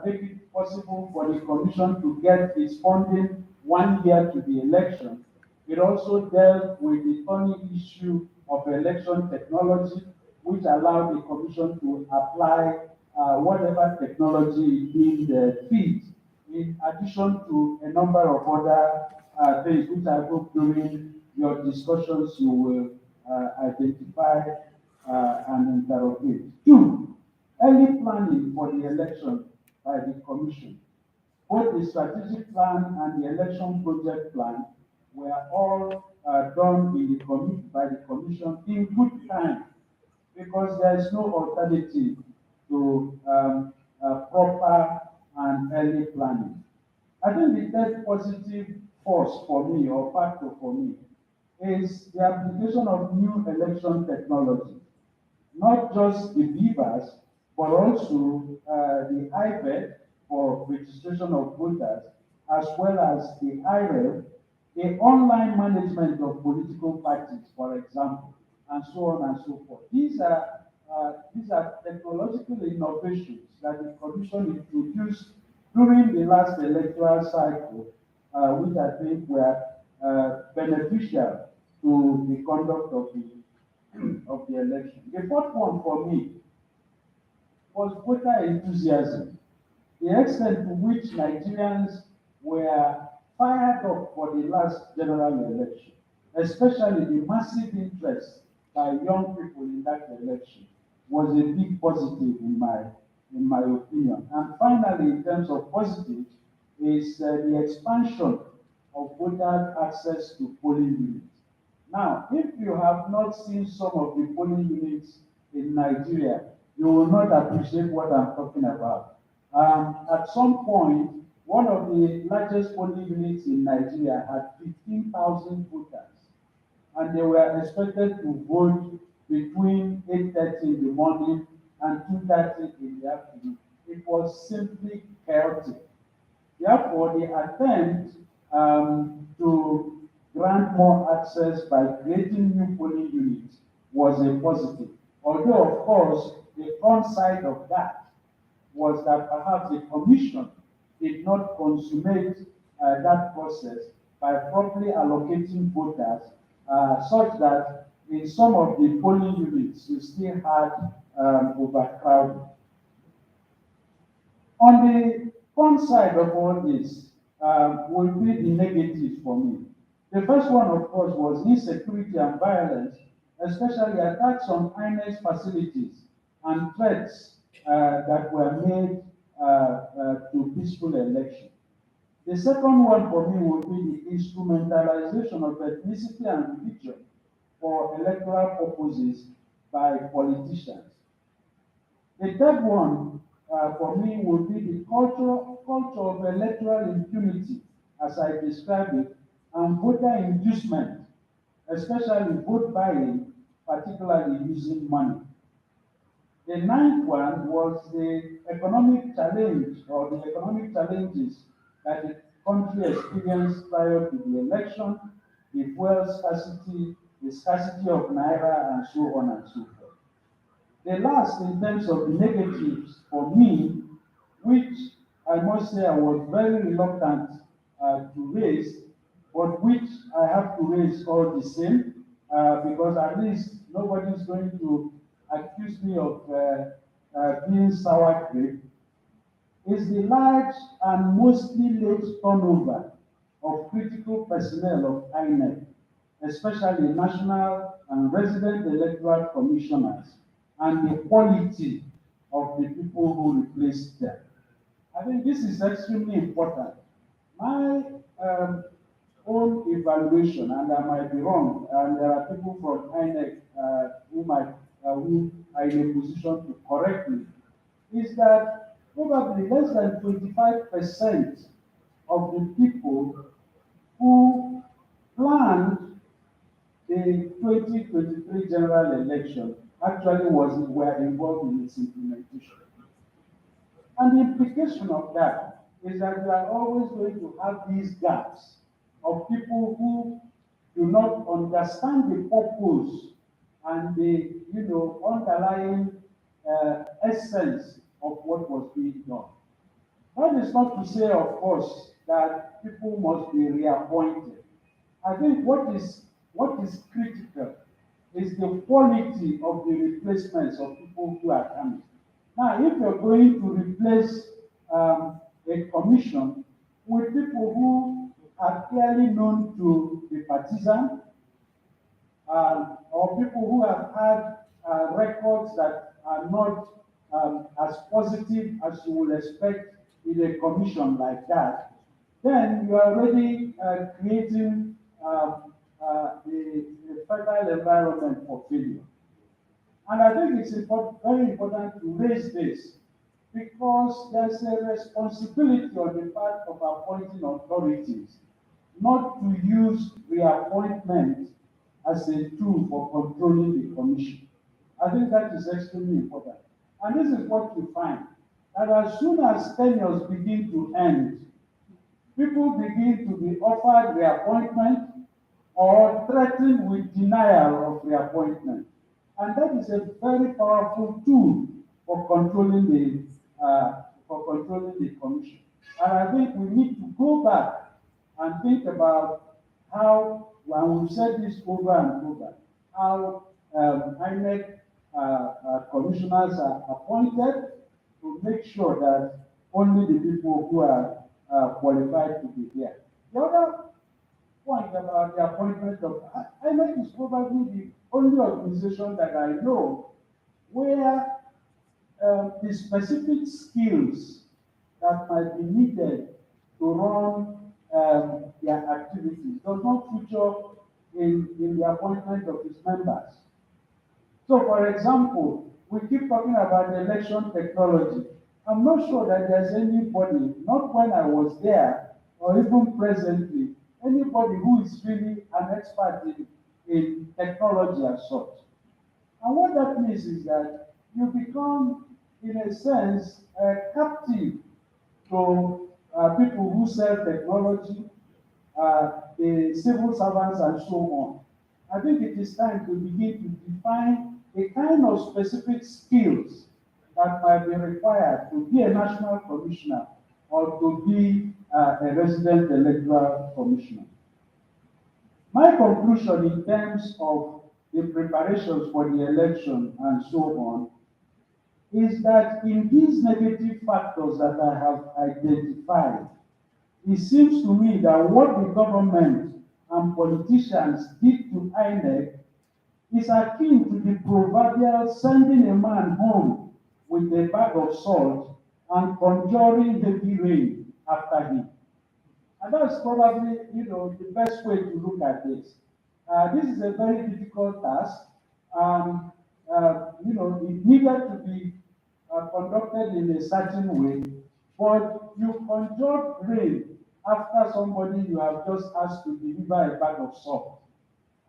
make it possible for the Commission to get its funding 1 year to the election, it also dealt with the thorny issue of election technology, which allowed the Commission to apply whatever technology it deemed fit, in addition to a number of other things which I hope during your discussions you will identify and interrogate. Two, early planning for the election by the Commission. Both the strategic plan and the election project plan were all done by the Commission in good time, because there is no alternative to proper and early planning. I think the third positive force for me, or factor for me, is the application of new election technology. Not just the beavers, but also the IBET for registration of voters, as well as the IREV, the online management of political parties, for example, and so on and so forth. These are technological innovations that the Commission introduced during the last electoral cycle, which I think were beneficial to the conduct of the election. The fourth one for me was voter enthusiasm. The extent to which Nigerians were fired up for the last general election, especially the massive interest by young people in that election, was a big positive in my opinion. And finally, in terms of positives, is the expansion of voter access to polling units. Now, if you have not seen some of the polling units in Nigeria, you will not appreciate what I'm talking about. At some point, one of the largest polling units in Nigeria had 15,000 voters, and they were expected to vote between 8:30 in the morning and 2:30 in the afternoon. it was simply chaotic. Therefore, the attempt to grant more access by creating new polling units was a positive. Although, of course, the downside of that was that perhaps the commission did not consummate that process by properly allocating voters such that in some of the polling units you still had overcrowding. On the fun side of all this will be the negatives for me. The first one, of course, was insecurity and violence, especially attacks on INEC facilities and threats that were made to peaceful election. The second one for me would be the instrumentalization of ethnicity and religion for electoral purposes by politicians. The third one for me would be the culture of electoral impunity, as I described it, and voter inducement, especially vote buying, particularly using money. The ninth one was the economic challenge or the economic challenges that the country experienced prior to the election, the fuel scarcity, the scarcity of naira, and so on and so forth. The last, in terms of the negatives for me, which I must say I was very reluctant to raise, but which I have to raise all the same, because at least nobody's going to accuse me of being sour grape, is the large and mostly late turnover of critical personnel of INEC, especially national and resident electoral commissioners, and the quality of the people who replaced them. I think this is extremely important. My own evaluation, and I might be wrong, and there are people from INEC who are in a position to correct me, is that probably less than 25% of the people who planned the 2023 general election actually were involved in its implementation. And the implication of that is that we are always going to have these gaps of people who do not understand the purpose and the underlying essence of what was being done. That is not to say, of course, that people must be reappointed. I think what is critical is the quality of the replacements of people who are coming. Now, if you're going to replace a commission with people who are clearly known to be partisan, or people who have had records that are not as positive as you would expect in a commission like that, then you are already creating a fertile environment for failure. And I think it's very important to raise this because there's a responsibility on the part of appointing authorities not to use reappointment as a tool for controlling the commission. I think that is extremely important. And this is what you find, that as soon as tenures begin to end, people begin to be offered reappointment or threatened with denial of reappointment. And that is a very powerful tool for controlling the commission. And I think we need to go back and think about how, when we've said this over and over, how INEC commissioners are appointed to make sure that only the people who are qualified to be there. The other point about the appointment of INEC is probably the only organization that I know where the specific skills that might be needed to run their activities does not feature in the appointment of its members. So, for example, we keep talking about election technology. I'm not sure that there's anybody, not when I was there or even presently, anybody who is really an expert in technology as such. And what that means is that you become in a sense, captive to people who sell technology, the civil servants, and so on. I think it is time to begin to define a kind of specific skills that might be required to be a national commissioner or to be a resident electoral commissioner. My conclusion in terms of the preparations for the election and so on is that in these negative factors that I have identified, it seems to me that what the government and politicians did to INEC is akin to the proverbial sending a man home with a bag of salt and conjuring heavy rain after him. And that's probably, the best way to look at this. This is a very difficult task. It needed to be conducted in a certain way, but you conjure rain after somebody you have just asked to deliver a bag of salt.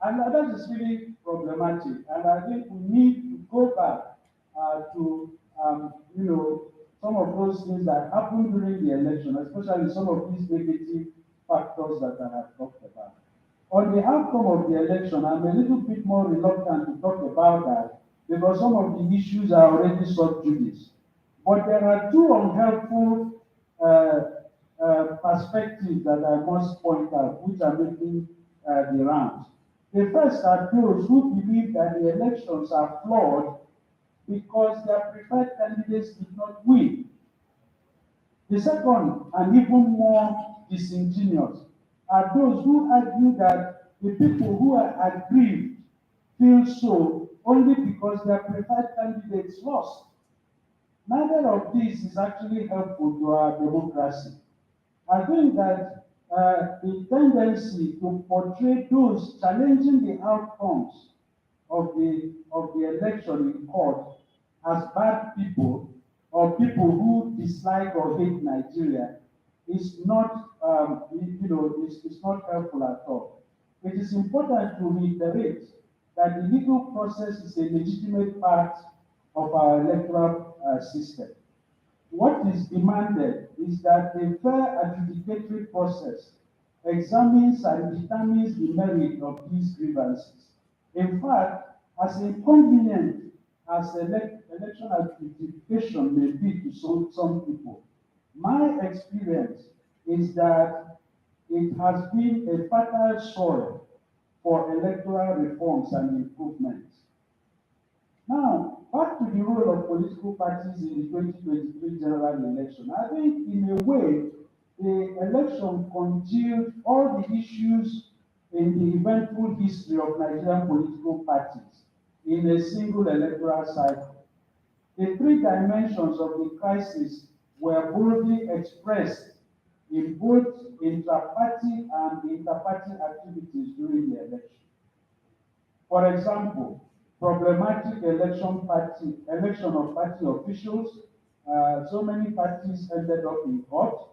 And that is really problematic. And I think we need to go back to, some of those things that happened during the election, especially some of these negative factors that I have talked about. On the outcome of the election, I'm a little bit more reluctant to talk about that because some of the issues are already sub judice. But there are two unhelpful perspectives that I must point out, which are making the rounds. The first are those who believe that the elections are flawed because their preferred candidates did not win. The second, and even more disingenuous, are those who argue that the people who are aggrieved feel so only because their preferred candidates lost. Neither of these is actually helpful to our democracy. I think that the tendency to portray those challenging the outcomes of the election in court as bad people or people who dislike or hate Nigeria is not, is not helpful at all. It is important to reiterate that the legal process is a legitimate part of our electoral system. What is demanded is that a fair adjudicatory process examines and determines the merit of these grievances. In fact, as inconvenient as election adjudication may be to some people, my experience is that it has been a fertile soil for electoral reforms and improvements. Now, back to the role of political parties in the 2023 general election. I think, in a way, the election congealed all the issues in the eventful history of Nigerian political parties in a single electoral cycle. The three dimensions of the crisis were boldly expressed in both intra-party and inter-party activities during the election. For example, problematic election of party officials. So many parties ended up in court.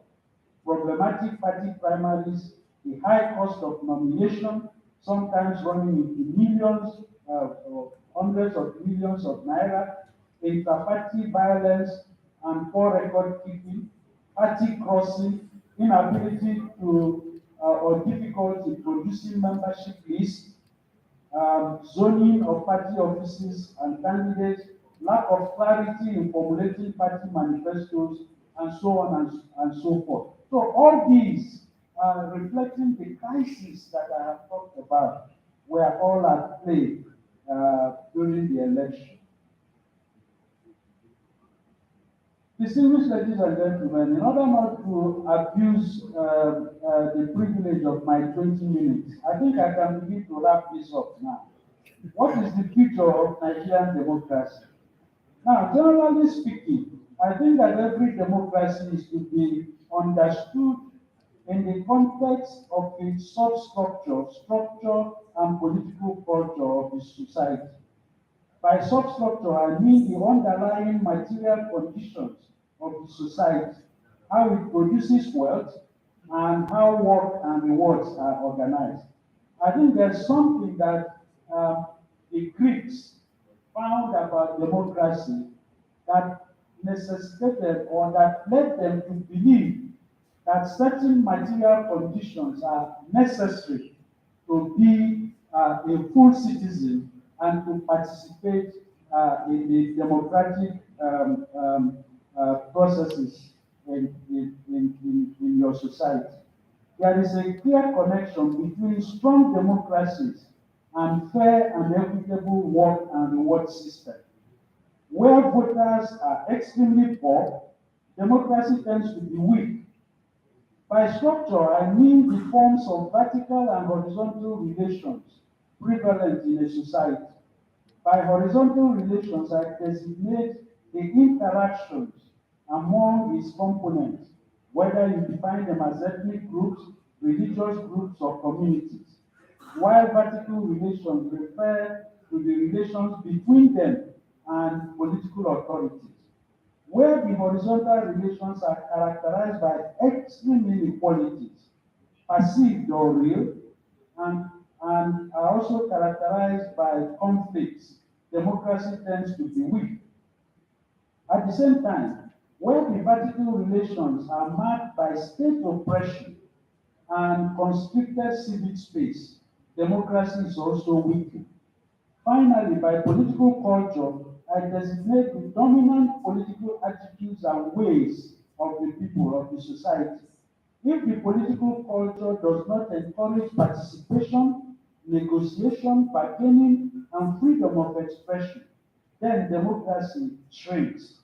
Problematic party primaries, the high cost of nomination, sometimes running into millions or hundreds of millions of naira, inter-party violence and poor record keeping, party crossing, inability to or difficulty producing membership lists, zoning of party offices and candidates, lack of clarity in formulating party manifestos, and so on and so forth. So all these are reflecting the crisis that I have talked about, were all at play during the election. Distinguished ladies and gentlemen, in order not to abuse the privilege of my 20 minutes, I think I can begin to wrap this up now. What is the future of Nigerian democracy? Now, generally speaking, I think that every democracy is to be understood in the context of its substructure, structure, and political culture of its society. By substructure, I mean the underlying material conditions of the society, how it produces wealth, and how work and rewards are organized. I think there's something that the Greeks found about democracy that necessitated or that led them to believe that certain material conditions are necessary to be a full citizen and to participate in the democratic processes in your society. There is a clear connection between strong democracies and fair and equitable work and reward system. Where voters are extremely poor, democracy tends to be weak. By structure, I mean the forms of vertical and horizontal relations prevalent in a society. By horizontal relations, I designate the interactions among its components, whether you define them as ethnic groups, religious groups, or communities. While vertical relations refer to the relations between them and political authorities, where the horizontal relations are characterized by extreme inequalities, perceived or real, and, and are also characterized by conflicts, democracy tends to be weak. At the same time, where the vertical relations are marked by state oppression and constricted civic space, democracy is also weakened. Finally, by political culture, I designate the dominant political attitudes and ways of the people of the society. If the political culture does not encourage participation, negotiation, bargaining, and freedom of expression, then democracy shrinks.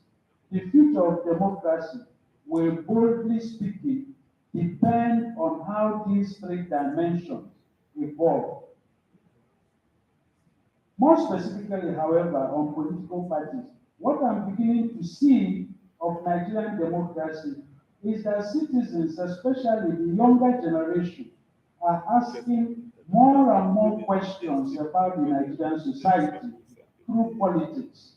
The future of democracy will, boldly speaking, depend on how these three dimensions evolve. More specifically, however, on political parties, what I'm beginning to see of Nigerian democracy is that citizens, especially the younger generation, are asking more and more questions about the Nigerian society through politics.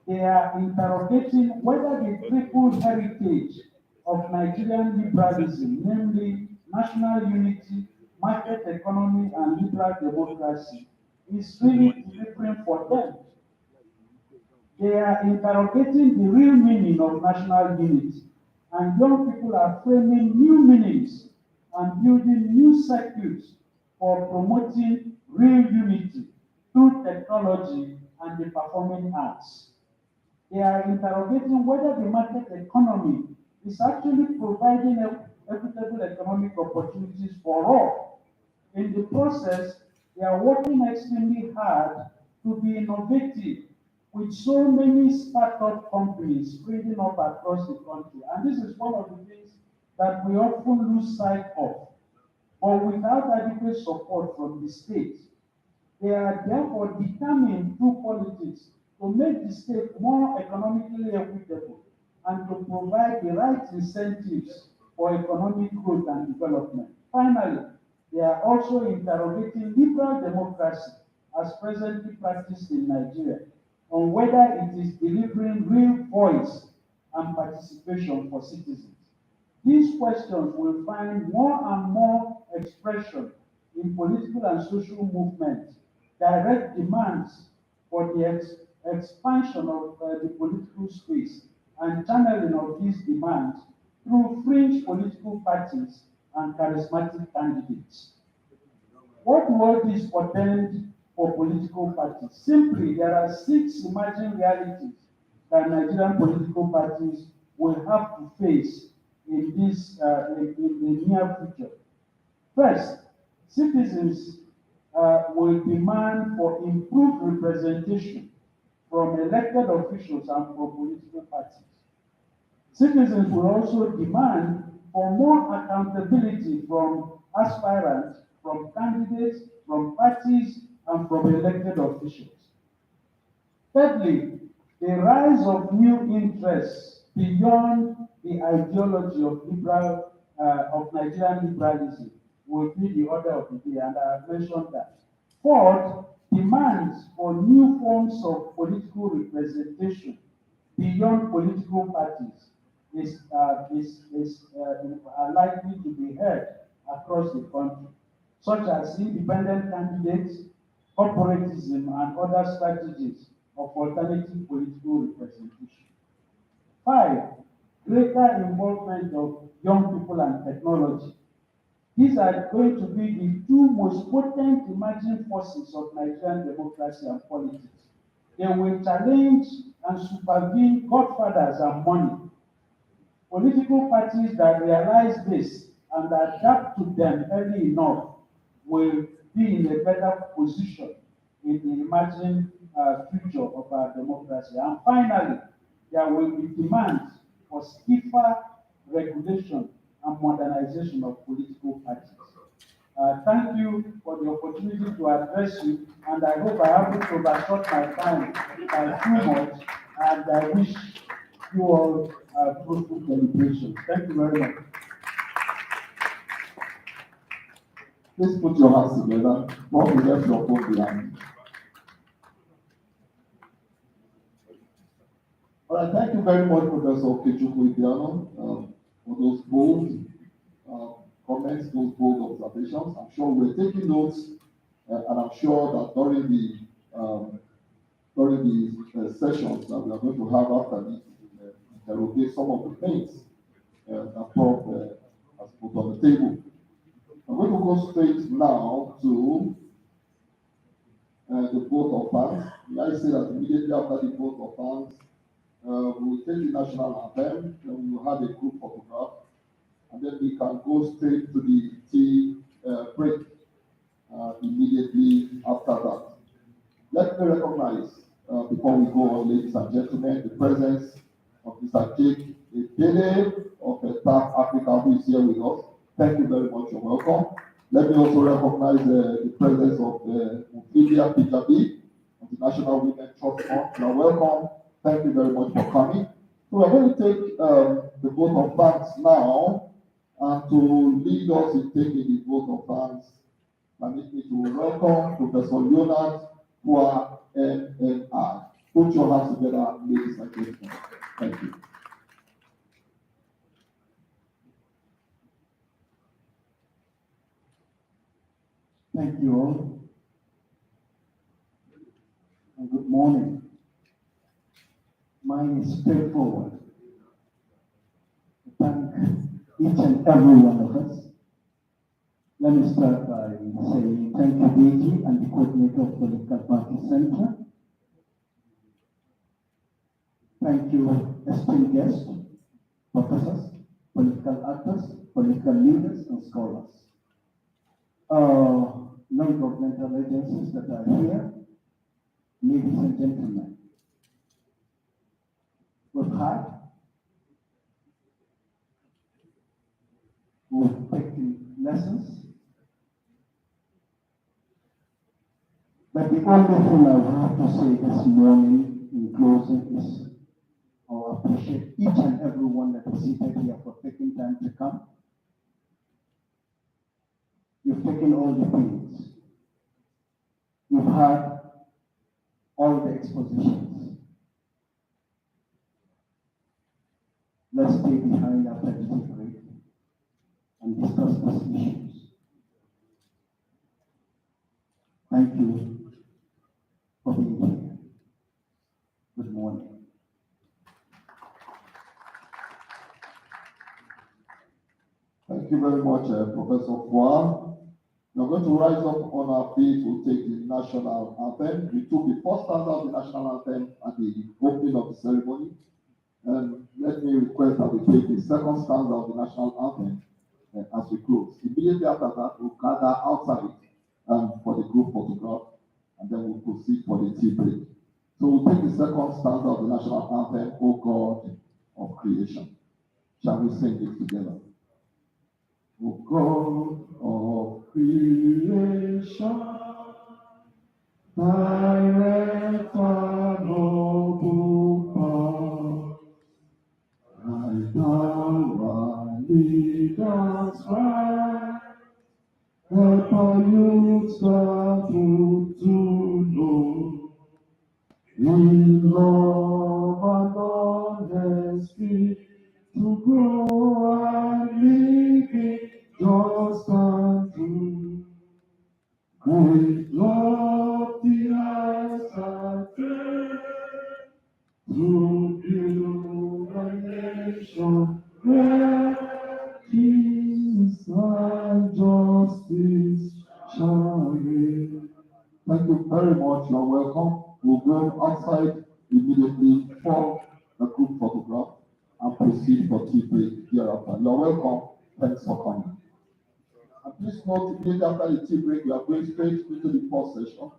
They are interrogating whether the triple heritage of Nigerian liberalism, namely national unity, market economy, and liberal democracy, is really delivering for them. They are interrogating the real meaning of national unity, and young people are framing new meanings and building new circuits for promoting real unity through technology and the performing arts. They are interrogating whether the market economy is actually providing equitable economic opportunities for all. In the process, they are working extremely hard to be innovative with so many startup companies springing up across the country. And this is one of the things that we often lose sight of. But without adequate support from the state, they are therefore determined through politics to make the state more economically equitable and to provide the right incentives for economic growth and development. Finally, they are also interrogating liberal democracy as presently practiced in Nigeria on whether it is delivering real voice and participation for citizens. These questions will find more and more expression in political and social movements, direct demands for the expansion of the political space and channeling of these demands through fringe political parties and charismatic candidates. What do all this portend for political parties? Simply, there are six emerging realities that Nigerian political parties will have to face in the near future. First, citizens will demand for improved representation from elected officials and from political parties. Citizens will also demand for more accountability from aspirants, from candidates, from parties, and from elected officials. Thirdly, the rise of new interests beyond the ideology of Nigerian liberalism will be the order of the day, and I have mentioned that. Fourth, demands for new forms of political representation beyond political parties are likely to be heard across the country, such as independent candidates, corporatism, and other strategies of alternative political representation. 5, greater involvement of young people and technology. These are going to be the two most potent emerging forces of Nigerian democracy and politics. They will challenge and supervene godfathers and money. Political parties that realize this and adapt to them early enough will be in a better position in the emerging future of our democracy. And finally, there will be demands for stiffer regulation and modernization of political parties. Thank you for the opportunity to address you, and I hope I haven't overshot my time by too much, and I wish you all fruitful celebration. Thank you very much. Please put your hands together. Bob will left your phone behind. All right, thank you very much, Professor Okechukwu Ibiano, for those bold comments, those bold observations. I'm sure we're taking notes, and I'm sure that during the sessions that we are going to have after this, interrogate some of the things that Prof has put on the table. I'm going to go straight now to the vote of thanks. May I say that immediately after the vote of thanks, we will take the national anthem, then we will have a group photograph, and then we can go straight to the tea break immediately after that. Let me recognize, before we go on, ladies and gentlemen, the presence of Mr. Jake Ebele of TAF Africa, who is here with us. Thank you very much. You're welcome. Let me also recognize the presence of Ophelia Pijabi of the National Women Trust Fund. You're welcome. Thank you very much for coming. So we're going to take the vote of thanks now, and to lead us in taking the vote of thanks, permit me to welcome Professor Leonard Pua NNI. Put your hands together, ladies and gentlemen. Thank you. Thank you all, and good morning. Mine is straightforward. Thank each and every one of us. Let me start by saying thank you, DG, and the coordinator of the Political Party Center. Thank you, esteemed guests, professors, political actors, political leaders, and scholars. Non-governmental agencies that are here, ladies and gentlemen. We've taken lessons, but the only thing I have to say this morning in closing is I appreciate each and every one that is seated here for taking time to come. You've taken all the things. You've had all the expositions. Let's stay behind after the break and discuss these issues. Thank you for being here. Good morning. Thank you very much, Professor Pua. We're going to rise up on our feet to take the national anthem. We took the first stanza of the national anthem at the opening of the ceremony. And let me request that we take the second stanza of the national anthem as we close. Immediately after that, we'll gather outside for the group photograph, and then we'll proceed for the tea break. So we'll take the second stanza of the national anthem, O God of Creation. Shall we sing it together? O God of creation, direct our noble path, right now lead us right, help our youth stand to know, in love and honesty, to grow and live in just and true. Great love, the eyes and faith, to build a nation where peace and justice shall reign. Thank you very much. You're welcome. We'll go outside immediately for the group photograph and proceed for tea break hereafter. You're welcome. Thanks for coming. And please note, immediately after the tea break, we are going straight into the first session.